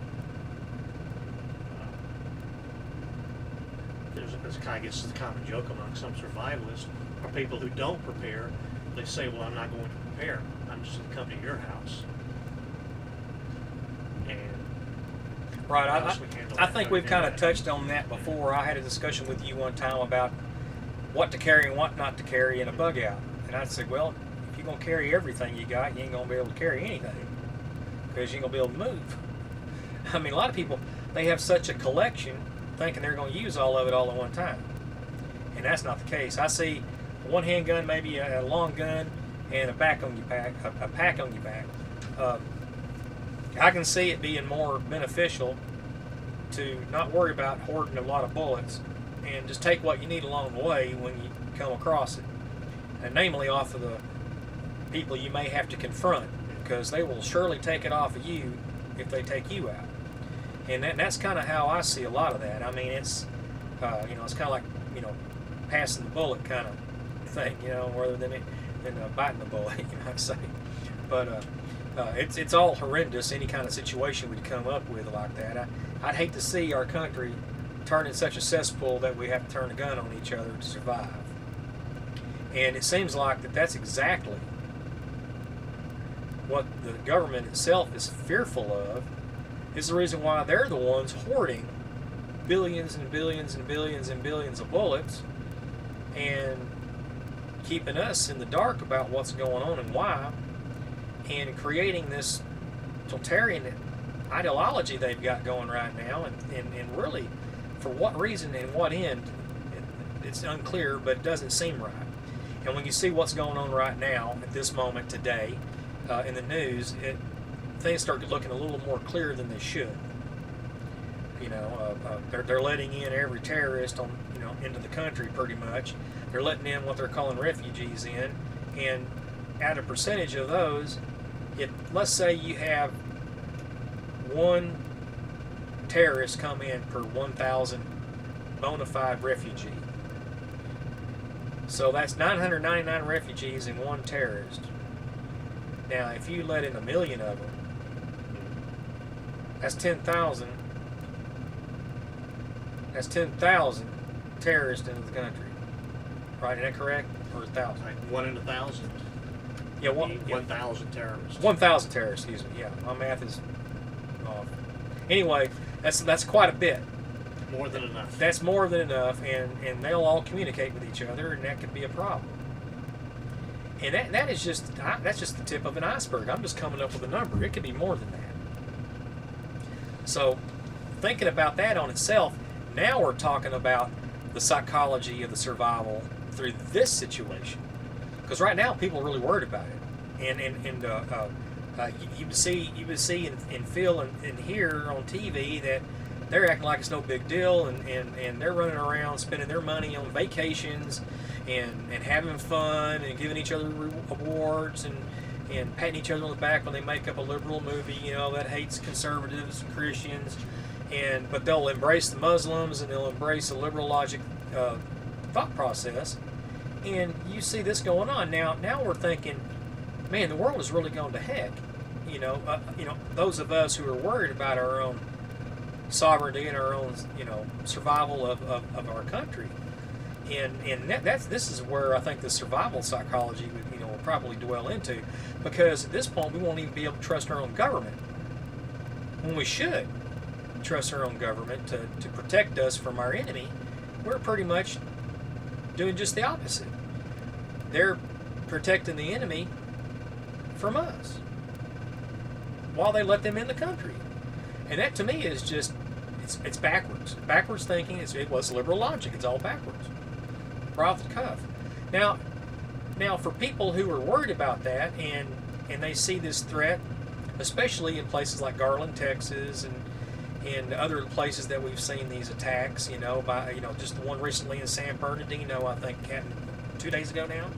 There's I guess the common joke among some survivalists are people who don't prepare. They say, well, I'm not going to prepare. I'm just going to come to your house. And right. I think we've kind of touched on that before. I had a discussion with you one time about what to carry and what not to carry in a bug out. And I said, well, if you're going to carry everything you got, you ain't going to be able to carry anything, because you ain't going to be able to move. I mean, a lot of people, they have such a collection thinking they're going to use all of it all at one time. And that's not the case. I see one handgun, maybe a long gun, and a pack on your back. I can see it being more beneficial to not worry about hoarding a lot of bullets and just take what you need along the way when you come across it. And namely off of the people you may have to confront, because they will surely take it off of you if they take you out. And that's kind of how I see a lot of that. I mean, it's it's kind of like passing the bullet kind of thing, rather than biting the bullet, you might say. But it's all horrendous. Any kind of situation we'd come up with like that. I'd hate to see our country turn in such a cesspool that we have to turn a gun on each other to survive. And it seems like that's exactly what the government itself is fearful of. Is the reason why they're the ones hoarding billions and billions and billions and billions of bullets and keeping us in the dark about what's going on and why, and creating this totalitarian ideology they've got going right now, and really for what reason and what end, it's unclear, but it doesn't seem right. And when you see what's going on right now at this moment today in the news, things start looking a little more clear than they should. They're letting in every terrorist into the country pretty much. They're letting in what they're calling refugees in, and at a percentage of those, let's say you have one terrorist come in per 1,000 bona fide refugee. So that's 999 refugees and one terrorist. Now, if you let in 1 million of them, that's 10,000. That's 10,000 terrorists into the country. Right? Is that correct? Or 1,000? Like 1 in 1,000. Yeah, 1,000 terrorists. 1,000 terrorists. Excuse me. Yeah, my math is off. Anyway, that's quite a bit. More than enough. That's more than enough, and they'll all communicate with each other, and that could be a problem. And that's just the tip of an iceberg. I'm just coming up with a number. It could be more than that. So, thinking about that on itself, now we're talking about the psychology of the survival through this situation. Because right now, people are really worried about it, and you would see and feel and hear on TV that they're acting like it's no big deal, and they're running around spending their money on vacations and having fun and giving each other awards and patting each other on the back when they make up a liberal movie, that hates conservatives and Christians, but they'll embrace the Muslims and they'll embrace the liberal logic thought process. And you see this going on now. We're thinking, man, the world is really going to heck. Those of us who are worried about our own sovereignty and our own, survival of our country, and this is where I think the survival psychology will probably dwell into, because at this point we won't even be able to trust our own government when we should trust our own government to protect us from our enemy. We're pretty much doing just the opposite. They're protecting the enemy from us while they let them in the country. And that to me is just, it's backwards. Backwards thinking. It was liberal logic. It's all backwards. Right off the cuff. Now for people who are worried about that and they see this threat, especially in places like Garland, Texas, and other places that we've seen these attacks, by just the one recently in San Bernardino, I think happened 2 days ago now.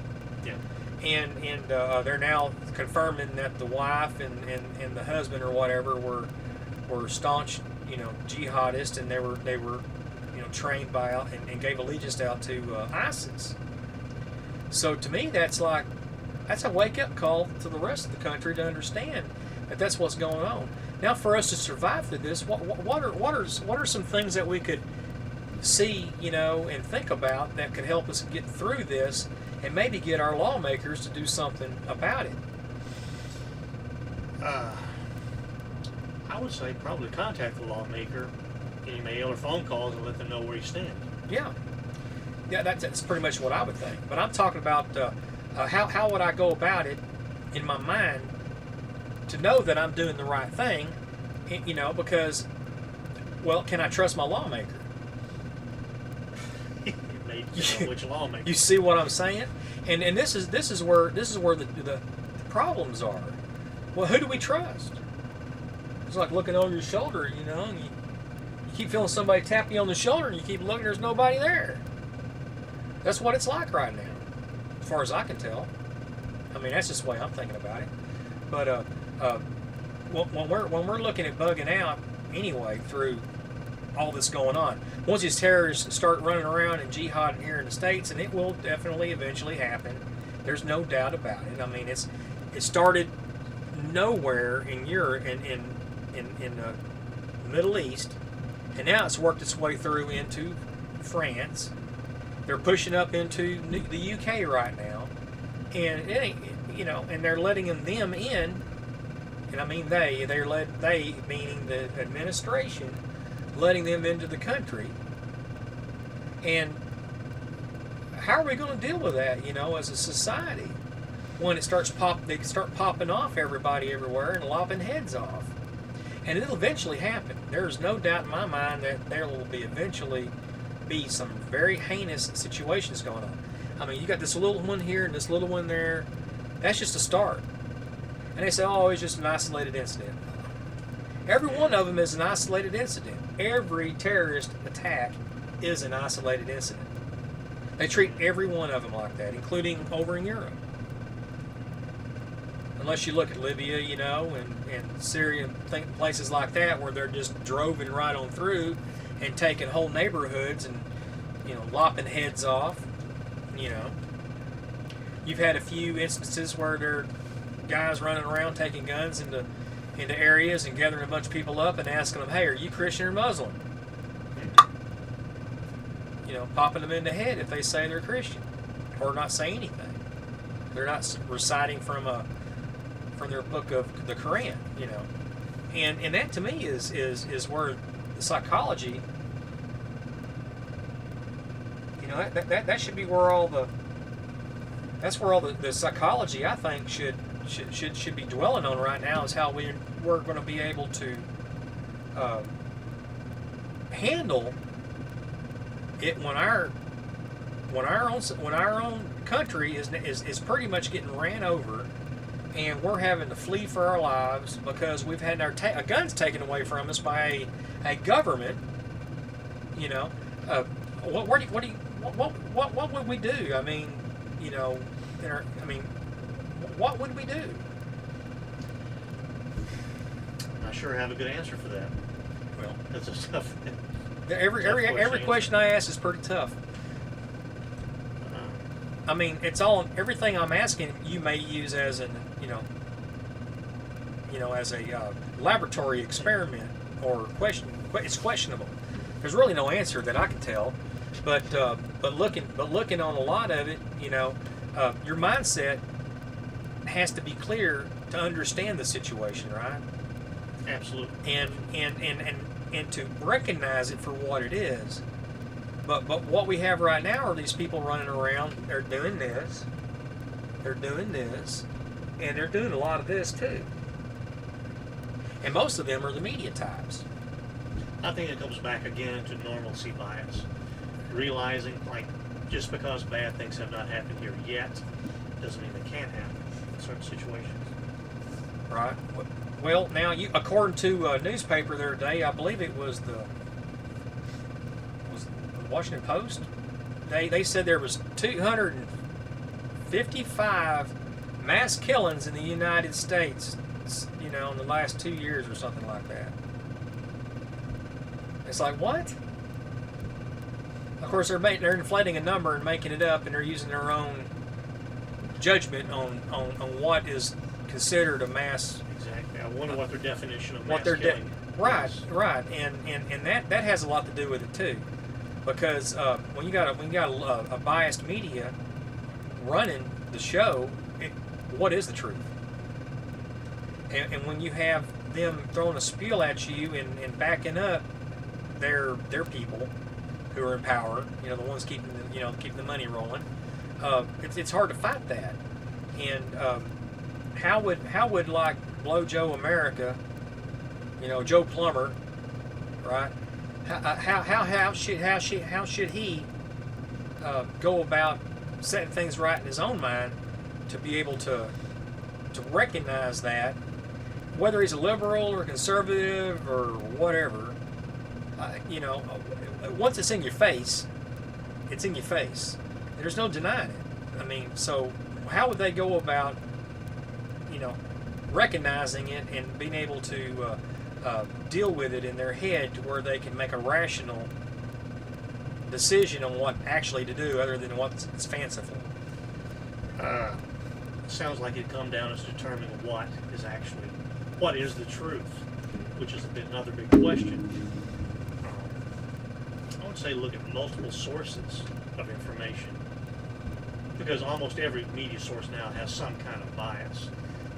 Yeah. And they're now confirming that the wife and the husband or whatever were staunch, jihadists, and they were trained by and gave allegiance out to ISIS. So to me, that's a wake-up call to the rest of the country to understand that that's what's going on. Now, for us to survive through this, what are some things that we could see, and think about that could help us get through this, and maybe get our lawmakers to do something about it? I would say probably contact the lawmaker, email or phone calls, and let them know where you stand. Yeah, that's pretty much what I would think. But I'm talking about how would I go about it in my mind to know that I'm doing the right thing, because, well, can I trust my lawmaker? Which lawmaker? You see what I'm saying? And this is where the problems are. Well, who do we trust? It's like looking over your shoulder, and You keep feeling somebody tap you on the shoulder, and you keep looking. There's nobody there. That's what it's like right now, as far as I can tell. I mean, that's just the way I'm thinking about it. But when we're looking at bugging out anyway through all this going on, once these terrorists start running around and jihading here in the States, and it will definitely eventually happen. There's no doubt about it. I mean, it started nowhere in Europe, in the Middle East, and now it's worked its way through into France. They're pushing up into the UK right now, and it ain't, and they're letting them in. And I mean they meaning the administration, letting them into the country. And how are we going to deal with that, as a society, when they start popping off everybody everywhere and lopping heads off? And it'll eventually happen. There's no doubt in my mind that there will eventually be some very heinous situations going on. I mean, you got this little one here and this little one there. That's just a start. And they say, oh, it's just an isolated incident. Every one of them is an isolated incident. Every terrorist attack is an isolated incident. They treat every one of them like that, including over in Europe. Unless you look at Libya, and Syria and places like that, where they're just droving right on through and taking whole neighborhoods and, lopping heads off. You've had a few instances where there are guys running around taking guns into areas and gathering a bunch of people up and asking them, hey, are you Christian or Muslim? Popping them in the head if they say they're Christian, or not say anything. They're not reciting from their book of the Quran, and that to me is where the psychology, that should be where all the psychology, I think, should be dwelling on right now, is how we're going to be able to handle it when our own country is pretty much getting ran over, and we're having to flee for our lives because we've had our guns taken away from us by a government. What would we do? I mean, what would we do? I sure have a good answer for that. Well, that's a tough. Every question I ask is pretty tough. I mean, everything I'm asking you may use as an, as a laboratory experiment or question. It's questionable. There's really no answer that I can tell, but looking on a lot of it, your mindset has to be clear to understand the situation, right? Absolutely. And to recognize it for what it is. But what we have right now are these people running around. They're doing this, and they're doing a lot of this too. And most of them are the media types. I think it comes back again to normalcy bias. Realizing, just because bad things have not happened here yet, doesn't mean they can't happen in certain situations. Right. Well, now, according to a newspaper the other day, I believe it was the Washington Post, they said there was 255 mass killings in the United States, in the last 2 years or something like that. It's like, what? Of course, they're inflating a number and making it up, and they're using their own judgment on what is considered a mass. Exactly. I wonder what their definition of mass killing is. Right, and that has a lot to do with it too, because when you got a biased media running the show, what is the truth? And when you have them throwing a spiel at you and backing up their people who are in power, the ones keeping the money rolling, it's hard to fight that. And how would like Blow Joe America, Joe Plumber, right? How should he go about setting things right in his own mind to be able to recognize that, whether he's a liberal or conservative or whatever, once it's in your face, it's in your face. There's no denying it. I mean, so how would they go about, you know, recognizing it and being able to deal with it in their head to where they can make a rational decision on what actually to do other than what's fanciful? Sounds like it'd come down as determining what is the truth, which is another big question. I would say look at multiple sources of information, because almost every media source now has some kind of bias.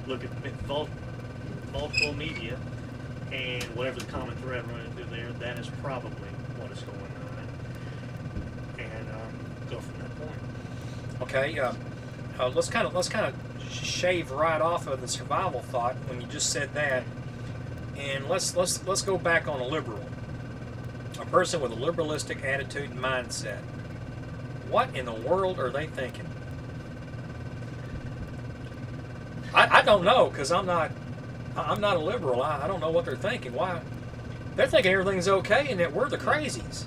Look at multiple media, and whatever the common thread running through there, that is probably what is going on, and go from that point. Okay, let's kind of shave right off of the survival thought when you just said that, and let's go back on a liberal, a person with a liberalistic attitude and mindset. What in the world are they thinking? I don't know, because I'm not a liberal. I don't know what they're thinking. Why? They're thinking everything's okay and that we're the crazies.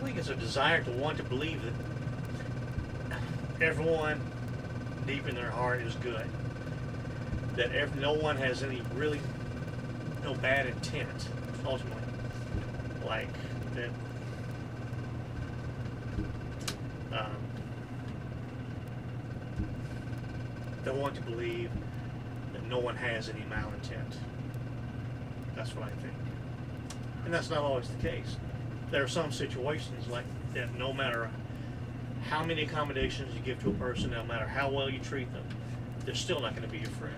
I think it's a desire to want to believe that everyone deep in their heart is good. That no one has no bad intent, ultimately. Like that they want to believe that no one has any malintent. That's what I think. And that's not always the case. There are some situations like that, no matter how many accommodations you give to a person, no matter how well you treat them, they're still not going to be your friend.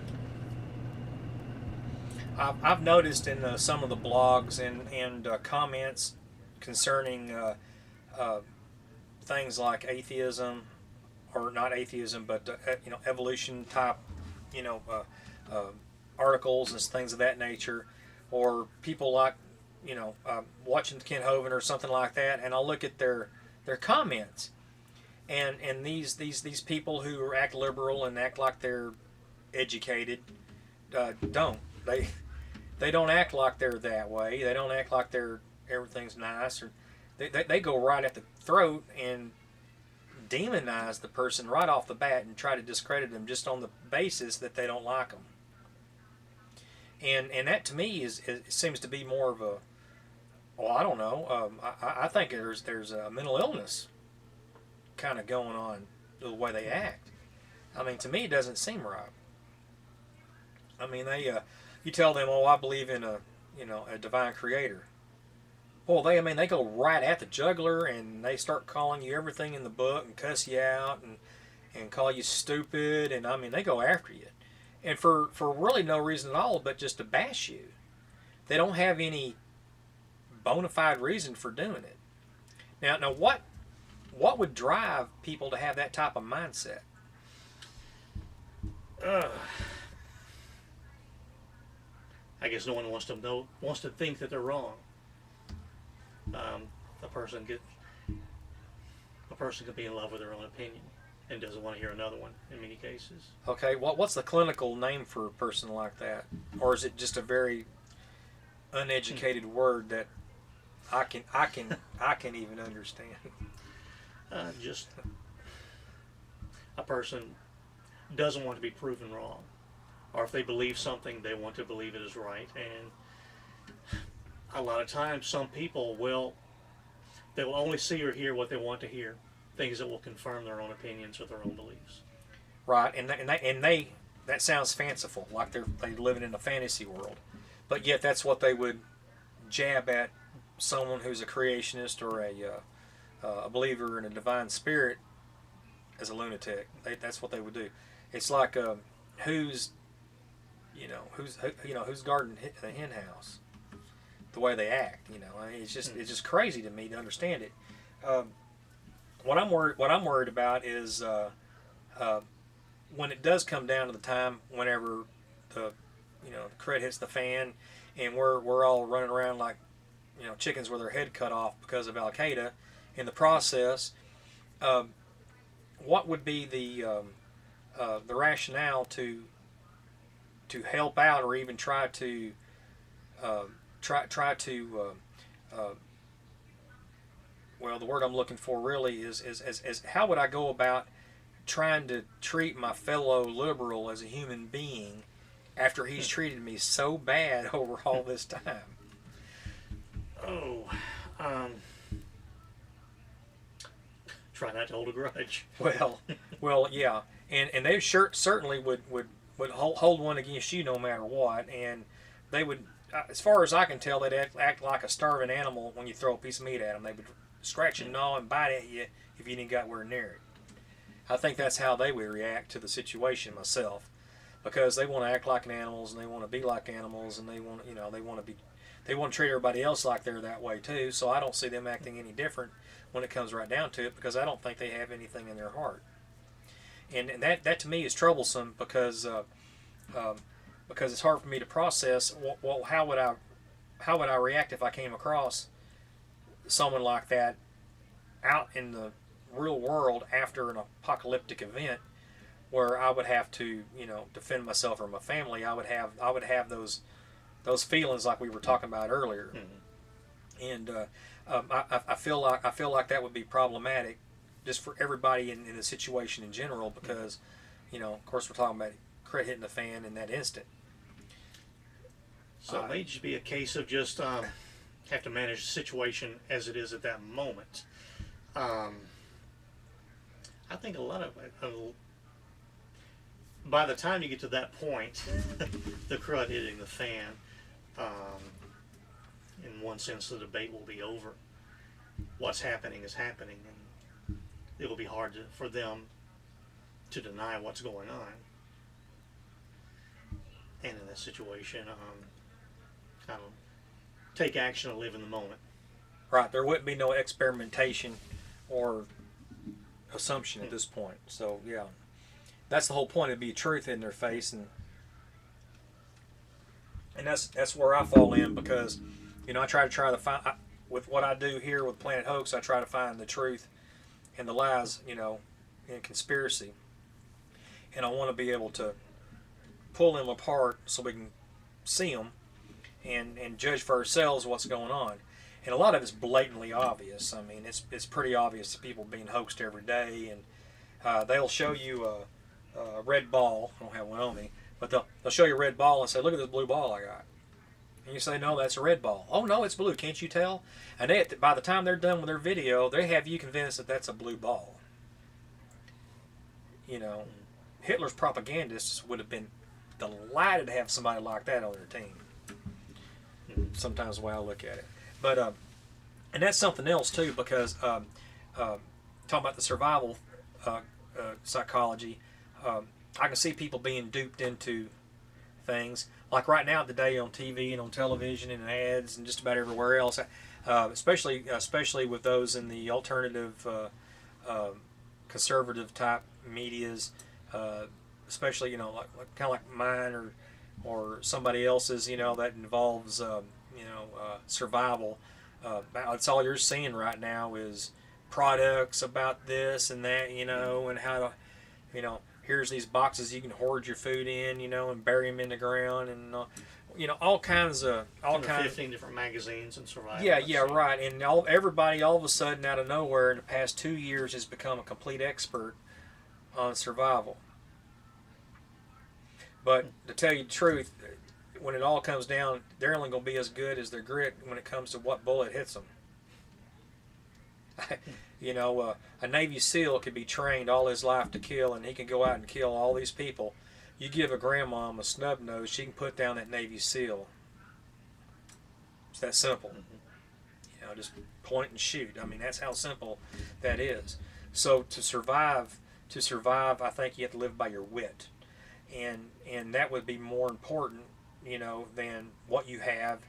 I've noticed in some of the blogs and comments concerning things like atheism, or not atheism, but evolution type, articles and things of that nature, or people like watching Ken Hovind or something like that, and I'll look at their comments, and these people who act liberal and act like they're educated don't they don't act like they're that way. They don't act like everything's nice, or they go right at the throat and demonize the person right off the bat and try to discredit them just on the basis that they don't like them. And that to me it seems to be more of a, well, I don't know. I think there's a mental illness kind of going on the way they act. I mean, to me, it doesn't seem right. I mean, you tell them, oh, I believe in a divine creator. Well, they go right at the jugular, and they start calling you everything in the book and cuss you out and call you stupid, and I mean, they go after you, and for really no reason at all, but just to bash you. They don't have any bona fide reason for doing it. Now, what would drive people to have that type of mindset? I guess no one wants to think that they're wrong. A person could be in love with their own opinion and doesn't want to hear another one in many cases. Okay, what's the clinical name for a person like that, or is it just a very uneducated word that I can even understand? Just a person doesn't want to be proven wrong, or if they believe something, they want to believe it is right. And a lot of times, some people they will only see or hear what they want to hear, things that will confirm their own opinions or their own beliefs. Right, and that sounds fanciful, like they're living in a fantasy world, but yet that's what they would jab at someone who's a creationist or a believer in a divine spirit as a lunatic. That's what they would do. It's like who's guarding the hen house. The way they act, I mean, it's just crazy to me to understand it. What I'm worried about is when it does come down to the time whenever the crud hits the fan, and we're all running around like chickens with their head cut off because of Al Qaeda. In the process, what would be the rationale to help out or even try to try to well, the word I'm looking for really is how would I go about trying to treat my fellow liberal as a human being after he's treated me so bad over all this time? Oh, um, try not to hold a grudge. Well, well, yeah, and they certainly would hold one against you no matter what, and they would, as far as I can tell, they'd act like a starving animal when you throw a piece of meat at them. They would scratch and gnaw and bite at you if you didn't get where near it. I think that's how they would react to the situation myself, because they want to act like animals and they want to be like animals and they want they want to be they want to treat everybody else like they're that way too. So I don't see them acting any different when it comes right down to it, because I don't think they have anything in their heart, and that to me is troublesome because it's hard for me to process. Well, how would I react if I came across someone like that out in the real world after an apocalyptic event where I would have to, defend myself or my family. I would have those feelings like we were talking about earlier, and I feel like that would be problematic just for everybody in the situation in general, because of course we're talking about credit hitting the fan in that instant. So it may just be a case of just have to manage the situation as it is at that moment. I think a lot of by the time you get to that point, the crud hitting the fan, in one sense, the debate will be over. What's happening is happening, and it'll be hard for them to deny what's going on. And in that situation, I don't take action and live in the moment. Right, there wouldn't be no experimentation or assumption at this point. So yeah, that's the whole point. It'd be truth in their face, and that's where I fall in, because I try to find with what I do here with Planet Hoax. I try to find the truth and the lies, in conspiracy, and I want to be able to pull them apart so we can see them and judge for ourselves what's going on. And a lot of it's blatantly obvious. I mean, it's pretty obvious to people being hoaxed every day, and they'll show you a red ball. I don't have one on me, but they'll show you a red ball and say, "Look at this blue ball I got." And you say, "No, that's a red ball." "Oh no, it's blue. Can't you tell?" And by the time they're done with their video, they have you convinced that that's a blue ball. Hitler's propagandists would have been delighted to have somebody like that on their team. Sometimes the way I look at it, but and that's something else too, because talking about the survival psychology, I can see people being duped into things like right now today on TV and on television and ads and just about everywhere else, especially with those in the alternative conservative type medias, especially like kind of like mine or somebody else's, that involves survival. That's all you're seeing right now is products about this and that, and how to, here's these boxes you can hoard your food in, and bury them in the ground, and all kinds of 15 different magazines and survival. Yeah, right. And everybody all of a sudden out of nowhere in the past 2 years has become a complete expert on survival. But to tell you the truth, when it all comes down, they're only going to be as good as their grit when it comes to what bullet hits them. A Navy SEAL could be trained all his life to kill, and he can go out and kill all these people. You give a grandmom a snub nose, she can put down that Navy SEAL. It's that simple. Just point and shoot. I mean, that's how simple that is. So to survive, I think you have to live by your wit. And that would be more important, than what you have,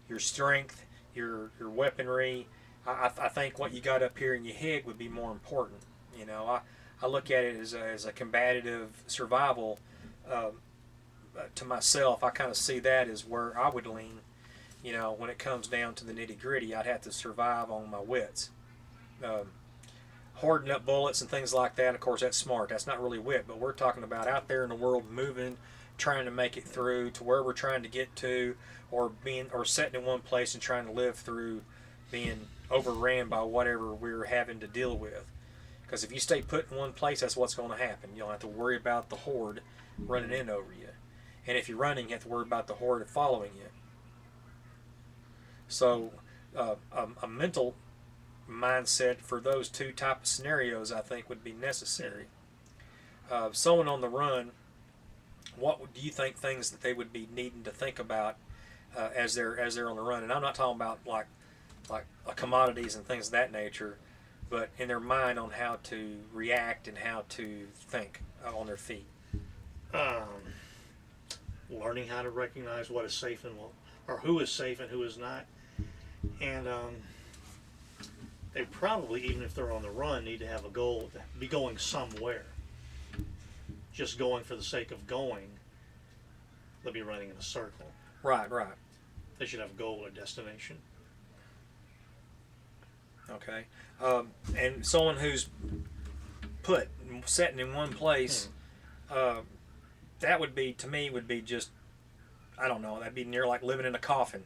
your strength, your weaponry. I think what you got up here in your head would be more important. I look at it as a combative survival. To myself, I kind of see that as where I would lean. When it comes down to the nitty gritty, I'd have to survive on my wits. Hoarding up bullets and things like that, of course, that's smart. That's not really wit, but we're talking about out there in the world moving, trying to make it through to where we're trying to get to, or sitting in one place and trying to live through being overran by whatever we're having to deal with. Because if you stay put in one place, that's what's going to happen. You don't have to worry about the horde running in over you. And if you're running, you have to worry about the horde following you. So a mental mindset for those two type of scenarios, I think, would be necessary. Someone on the run, what do you think things that they would be needing to think about as they're on the run? And I'm not talking about like commodities and things of that nature, but in their mind on how to react and how to think on their feet. Learning how to recognize what is safe or who is safe and who is not, and they probably, even if they're on the run, need to have a goal to be going somewhere. Just going for the sake of going, they'll be running in a circle. Right. They should have a goal or destination. Okay. And someone who's sitting in one place, that would be, to me, would be just, I don't know, that'd be near like living in a coffin.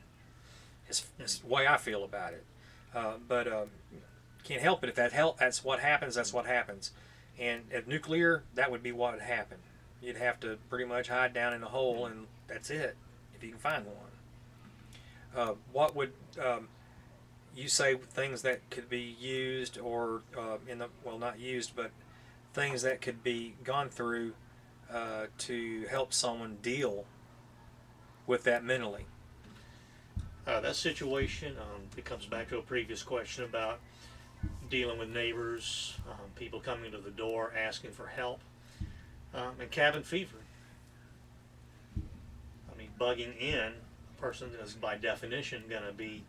It's the way I feel about it. But can't help it. If that's what happens, that's what happens. And if nuclear, that would be what would happen. You'd have to pretty much hide down in a hole, and that's it, if you can find one. What would you say things that could be used, or not used, but things that could be gone through to help someone deal with that mentally? That situation, it comes back to a previous question about dealing with neighbors, people coming to the door asking for help, and cabin fever. I mean, bugging in, a person is by definition going to be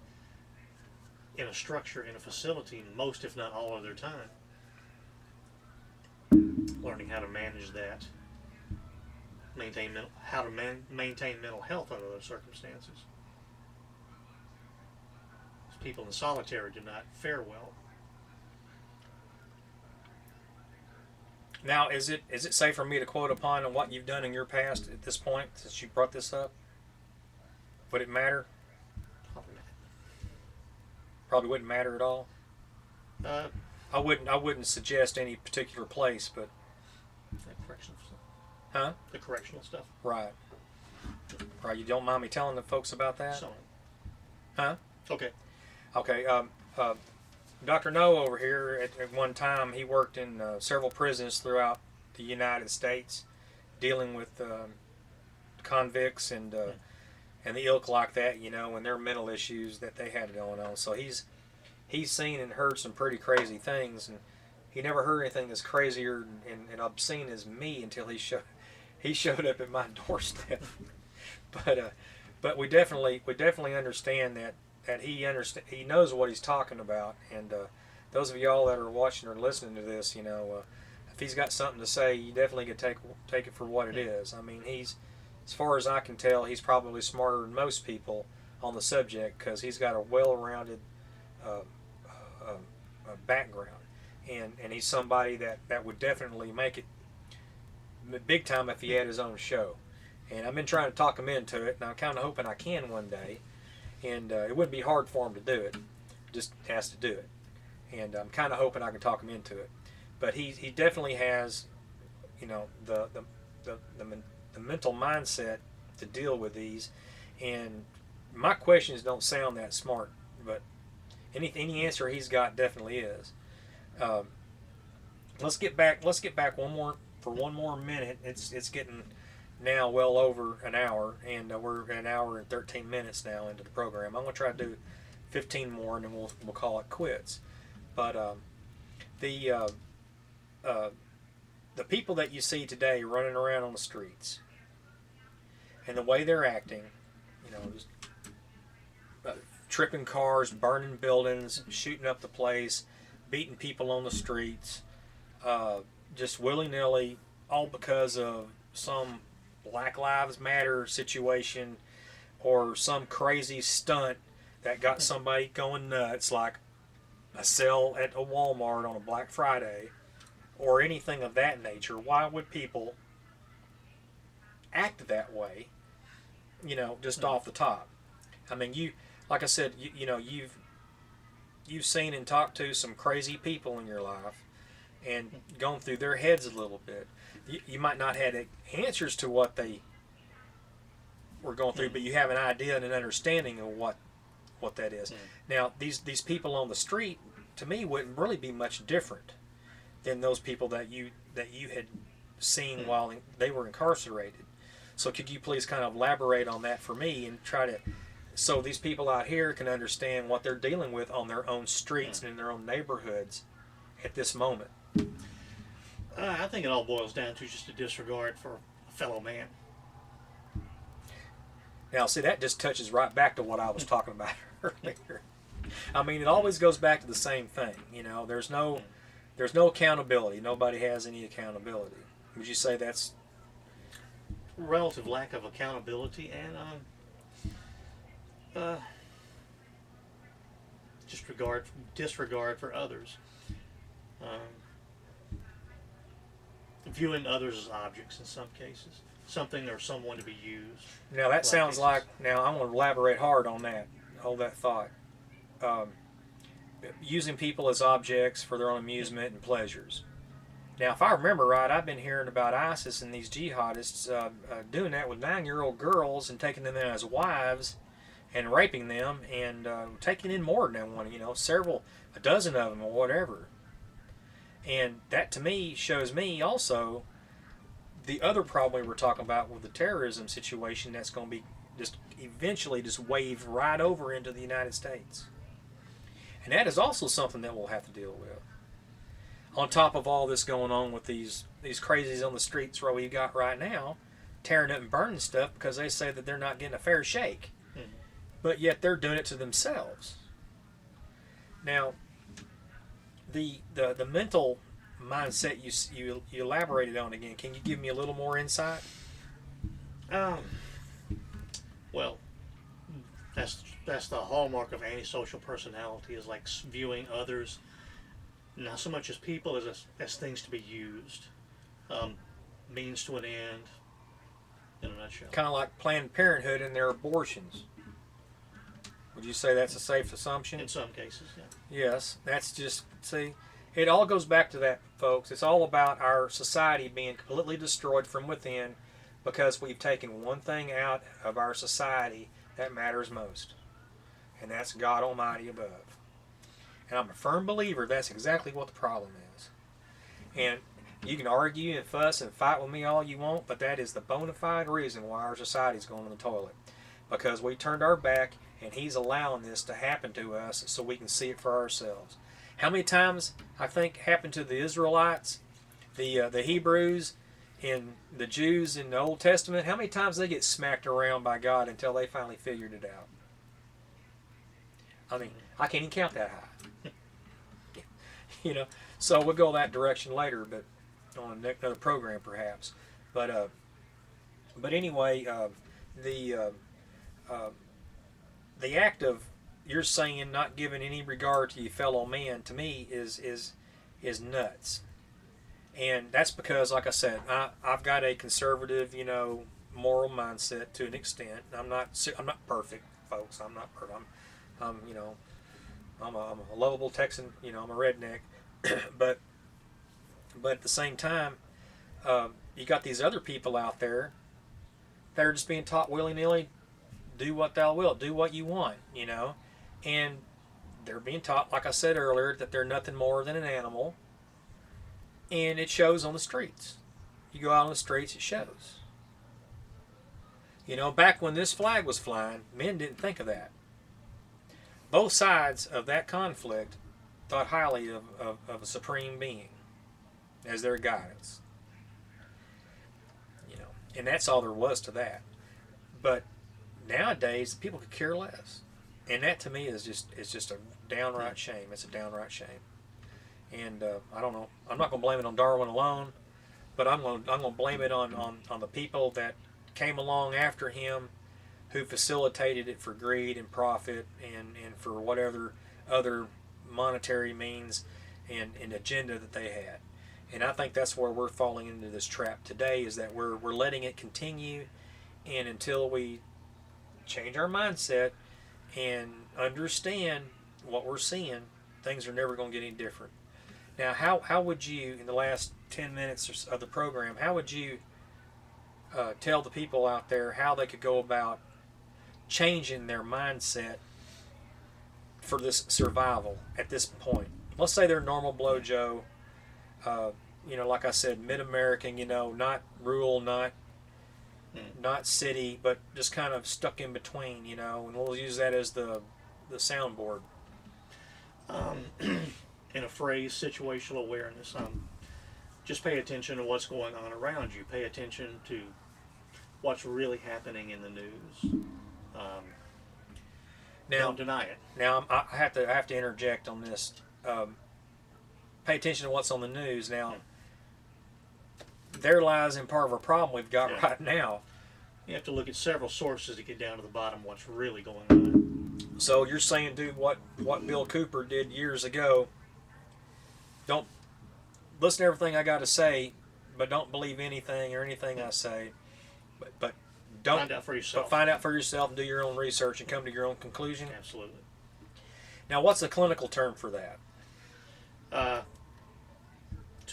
in a structure, in a facility, most if not all of their time. Learning how to manage that, maintain mental health under those circumstances. People in solitary do not fare well. Now, is it safe for me to quote upon what you've done in your past at this point, since you brought this up? Would it matter? Probably wouldn't matter at all. I wouldn't suggest any particular place, but the correctional stuff. Huh? The correctional stuff. Right. You don't mind me telling the folks about that? So. Huh? Okay. Okay. Dr. No over here, at one time, he worked in several prisons throughout the United States, dealing with convicts and the ilk like that, and their mental issues that they had going on. So he's seen and heard some pretty crazy things, and he never heard anything as crazier and obscene as me until he showed up at my doorstep. But we definitely understand that he knows what he's talking about, and those of y'all that are watching or listening to this, if he's got something to say, you definitely can take it for what it is. I mean, as far as I can tell, he's probably smarter than most people on the subject, because he's got a well-rounded background, and he's somebody that would definitely make it big time if he had his own show. And I've been trying to talk him into it, and I'm kind of hoping I can one day. And it wouldn't be hard for him to do it, just has to do it. And I'm kind of hoping I can talk him into it. But he definitely has, the mental mindset to deal with these. And my questions don't sound that smart, but any answer he's got definitely is. Let's get back one more minute. It's getting now well over an hour, and we're an hour and 13 minutes now into the program. I'm going to try to do 15 more, and then we'll call it quits. But the people that you see today running around on the streets, and the way they're acting, just tripping cars, burning buildings, shooting up the place, beating people on the streets, just willy-nilly, all because of some Black Lives Matter situation or some crazy stunt that got somebody going nuts, like a sale at a Walmart on a Black Friday or anything of that nature. Why would people act that way, just off the top. I mean, like I said, you've seen and talked to some crazy people in your life and gone through their heads a little bit. You might not have had answers to what they were going through, but you have an idea and an understanding of what that is. Now, these people on the street, to me, wouldn't really be much different than those people that you had seen while they were incarcerated. So could you please kind of elaborate on that for me and try to, so these people out here can understand what they're dealing with on their own streets and in their own neighborhoods at this moment? I think it all boils down to just a disregard for a fellow man. Now, see, that just touches right back to what I was talking about earlier. I mean, it always goes back to the same thing. There's no accountability. Nobody has any accountability. Would you say that's Relative lack of accountability and disregard for others. Viewing others as objects in some cases, something or someone to be used. now? That sounds like. Now, I'm going to elaborate hard on that. Hold that thought. Using people as objects for their own amusement and pleasures. Now, if I remember right, I've been hearing about ISIS and these jihadists doing that with 9-year-old girls and taking them in as wives and raping them and taking in more than one, a dozen of them or whatever. And that to me shows me also the other problem we were talking about with the terrorism situation that's going to be just eventually just wave right over into the United States. And that is also something that we'll have to deal with. On top of all this going on with these crazies on the streets where we've got right now, tearing up and burning stuff because they say that they're not getting a fair shake. But yet they're doing it to themselves. Now, the mental mindset you elaborated on again, can you give me a little more insight? Well, that's the hallmark of antisocial personality, is like viewing others not so much as people as things to be used, means to an end, in a nutshell. Kind of like Planned Parenthood and their abortions. Would you say that's a safe assumption? In some cases, yeah. Yes, that's just, see, it all goes back to that, folks. It's all about our society being completely destroyed from within because we've taken one thing out of our society that matters most, and that's God Almighty above. And I'm a firm believer that's exactly what the problem is. And you can argue and fuss and fight with me all you want, but that is the bona fide reason why our society's going in the toilet. Because we turned our back and He's allowing this to happen to us so we can see it for ourselves. How many times, I think, happened to the Israelites, the Hebrews, and the Jews in the Old Testament? How many times they get smacked around by God until they finally figured it out? I mean, I can't even count that high. So we'll go that direction later, but on another program perhaps. But anyway, the act of, you're saying, not giving any regard to your fellow man, to me is nuts. And that's because, like I said, I've got a conservative, moral mindset to an extent. I'm not perfect, folks. I'm not perfect. I'm a lovable Texan. I'm a redneck. but at the same time, you got these other people out there that are just being taught willy-nilly, do what thou wilt, do what you want, and they're being taught, like I said earlier, that they're nothing more than an animal, and it shows on the streets. You go out on the streets, it shows. Back when this flag was flying, men didn't think of that. Both sides of that conflict thought highly of a supreme being as their guidance. And that's all there was to that. But nowadays, people could care less. And that to me is just a downright shame. It's a downright shame. And I don't know. I'm not going to blame it on Darwin alone, but I'm going to blame it on the people that came along after him, who facilitated it for greed and profit and for whatever other monetary means and agenda that they had. And I think that's where we're falling into this trap today, is that we're letting it continue, and until we change our mindset and understand what we're seeing, things are never going to get any different. Now, how would you, in the last 10 minutes of the program, how would you tell the people out there how they could go about changing their mindset for this survival at this point? Let's say they're normal blow Joe, uh, like I said, mid-American, not rural, not city, but just kind of stuck in between, and we'll use that as the soundboard. In a phrase, situational awareness. Just pay attention to what's going on around you. Pay attention to what's really happening in the news. Now, don't deny it. Now I have to interject on this. Pay attention to what's on the news. Now, there lies in part of our problem we've got right now. You have to look at several sources to get down to the bottom of what's really going on. So you're saying do what Bill Cooper did years ago. Don't listen to everything I got to say, but don't believe anything I say. But don't find out for yourself. But find out for yourself and do your own research and come to your own conclusion. Absolutely. Now, what's the clinical term for that? To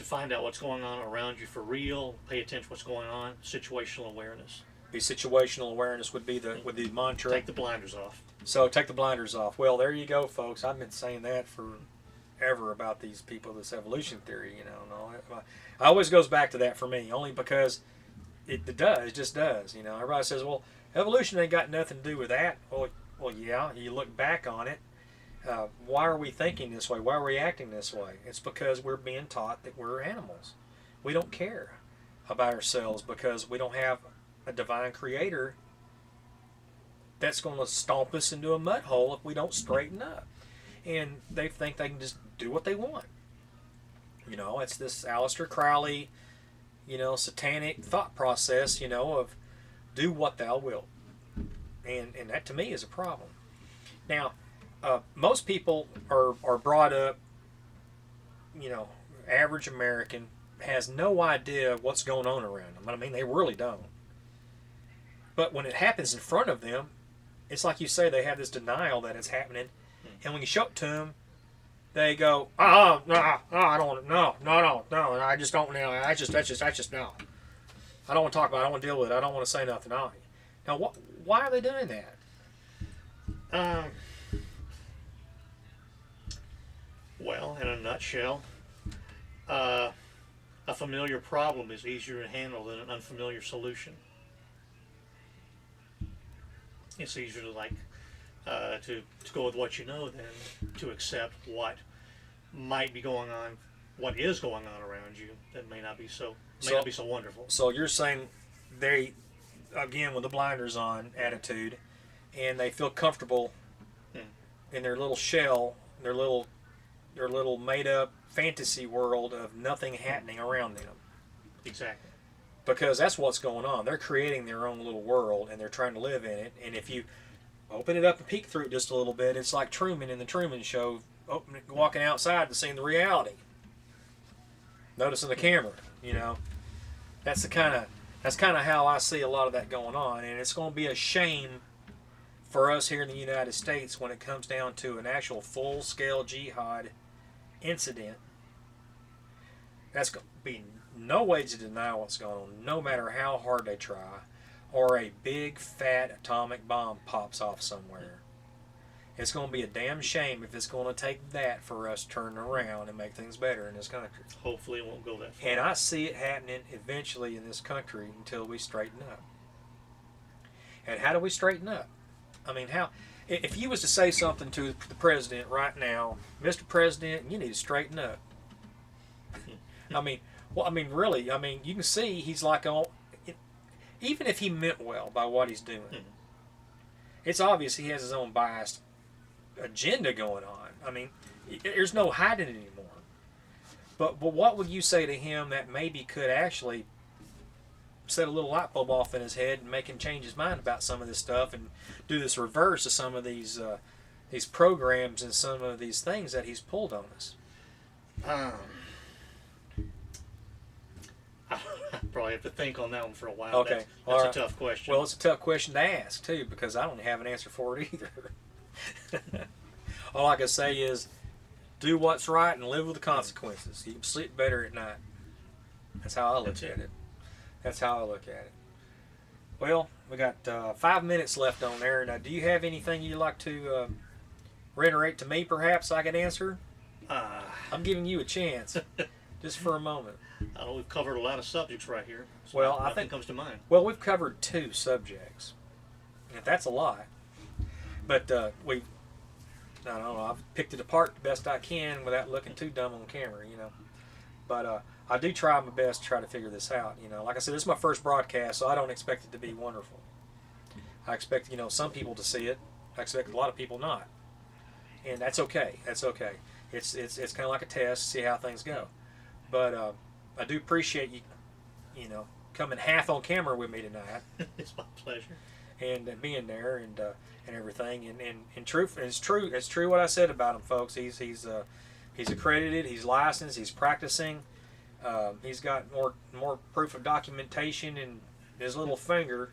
find out what's going on around you for real, pay attention to what's going on. Situational awareness. The situational awareness would be the mantra. Take the blinders off. So take the blinders off. Well, there you go, folks. I've been saying that forever about these people, this evolution theory. And all that. It always goes back to that for me, only because it just does. Everybody says, well, evolution ain't got nothing to do with that. Well, yeah. You look back on it. Why are we thinking this way? Why are we acting this way? It's because we're being taught that we're animals. We don't care about ourselves because we don't have a divine creator that's going to stomp us into a mud hole if we don't straighten up. And they think they can just do what they want. It's this Aleister Crowley, satanic thought process, of do what thou wilt. And that to me is a problem. Now, most people are brought up, average American has no idea what's going on around them. I mean, they really don't. But when it happens in front of them, it's like you say, they have this denial that it's happening. And when you show it to them, they go, no, I don't, no, I just don't, that's just, no. I don't want to talk about it, I don't want to deal with it, I don't want to say nothing. Now, why are they doing that? Well, in a nutshell, a familiar problem is easier to handle than an unfamiliar solution. It's easier to go with what you know than to accept what might be going on, what is going on around you that may not be so wonderful. So you're saying they, again, with the blinders on attitude, and they feel comfortable in their little shell, their little made up fantasy world of nothing happening around them. Exactly. Because that's what's going on. They're creating their own little world and they're trying to live in it. And if you open it up and peek through it just a little bit, it's like Truman in the Truman Show, walking outside and seeing the reality. Noticing the camera, That's kind of how I see a lot of that going on. And it's going to be a shame for us here in the United States when it comes down to an actual full-scale jihad incident. That's going to be no way to deny what's going on, no matter how hard they try, or a big fat atomic bomb pops off somewhere. It's going to be a damn shame if it's going to take that for us to turn around and make things better in this country. Hopefully it won't go that far. And I see it happening eventually in this country until we straighten up. And how do we straighten up? I mean, how? If you was to say something to the president right now, Mr. President, you need to straighten up. Really, you can see he's like, even if he meant well by what he's doing, it's obvious he has his own biased agenda going on. There's no hiding it anymore. But what would you say to him that maybe could actually set a little light bulb off in his head and make him change his mind about some of this stuff and do this reverse of some of these programs and some of these things that he's pulled on us? probably have to think on that one for a while. Okay. That's All right. a tough question. Well, it's a tough question to ask too, because I don't have an answer for it either. All I can say is, do what's right and live with the consequences. You can sleep better at night. That's how I look at it. That's how I look at it. Well, we got 5 minutes left on there. Now, do you have anything you'd like to reiterate to me, perhaps I could answer? I'm giving you a chance, just for a moment. I know we've covered a lot of subjects right here. So Well, I nothing think comes to mind. Well, we've covered 2 subjects. And that's a lot. But I don't know, I've picked it apart the best I can without looking too dumb on camera, you know. But I do try my best to try to figure this out, you know. Like I said, this is my first broadcast, so I don't expect it to be wonderful. I expect, you know, some people to see it. I expect a lot of people not. And that's okay. That's okay. It's kind of like a test, see how things go. But I do appreciate you know, coming half on camera with me tonight. It's my pleasure. And being there and everything and truth, it's true what I said about him, folks. He's accredited, he's licensed, he's practicing, he's got more proof of documentation in his little finger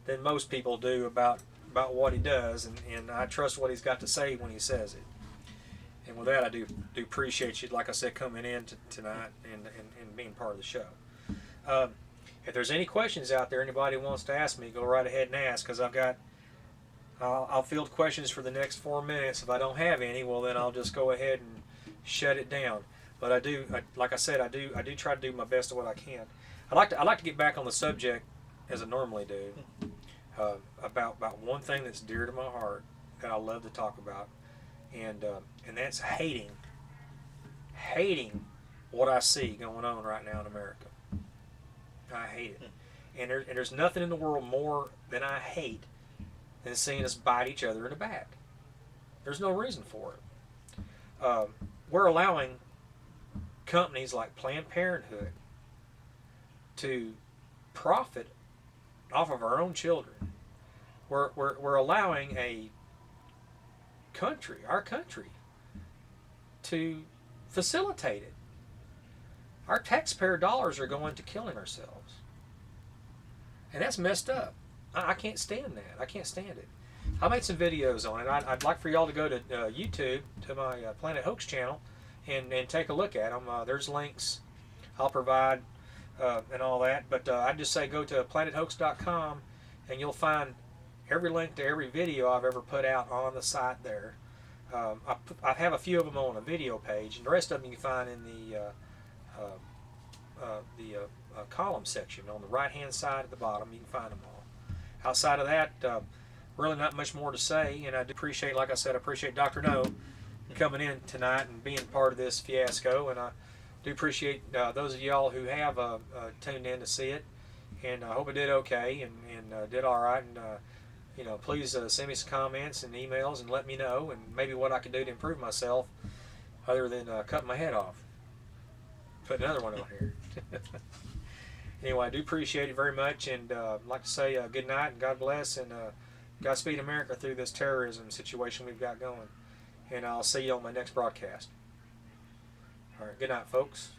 than most people do about what he does, and I trust what he's got to say when he says it. And with that, I do appreciate you, like I said, coming in tonight and being part of the show. If there's any questions out there anybody wants to ask me, go right ahead and ask, because I'll field questions for the next 4 minutes. If I don't have any, well then I'll just go ahead and shut it down. But like I said, I do try to do my best of what I can. I'd like to get back on the subject, as I normally do, about one thing that's dear to my heart that I love to talk about, and that's hating what I see going on right now in America. I hate it. And there's nothing in the world more than I hate than seeing us bite each other in the back. There's no reason for it. We're allowing companies like Planned Parenthood to profit off of our own children. We're allowing our country, to facilitate it. Our taxpayer dollars are going to killing ourselves. And that's messed up. I can't stand that. I can't stand it. I made some videos on it. I'd like for y'all to go to YouTube, to my Planet Hoax channel, and take a look at them. There's links I'll provide and all that. But I'd just say go to planethoax.com, and you'll find every link to every video I've ever put out on the site there. I have a few of them on a video page, and the rest of them you can find in the column section on the right-hand side at the bottom. You can find them all. Outside of that, really not much more to say, and I do appreciate, like I said, I appreciate Dr. No coming in tonight and being part of this fiasco, and I do appreciate those of y'all who have tuned in to see it, and I hope it did okay and did all right, and you know, please send me some comments and emails and let me know, and maybe what I can do to improve myself other than cutting my head off. Put another one on here. Anyway, I do appreciate it very much, and I'd like to say good night and God bless, and Godspeed America through this terrorism situation we've got going. And I'll see you on my next broadcast. All right, good night, folks.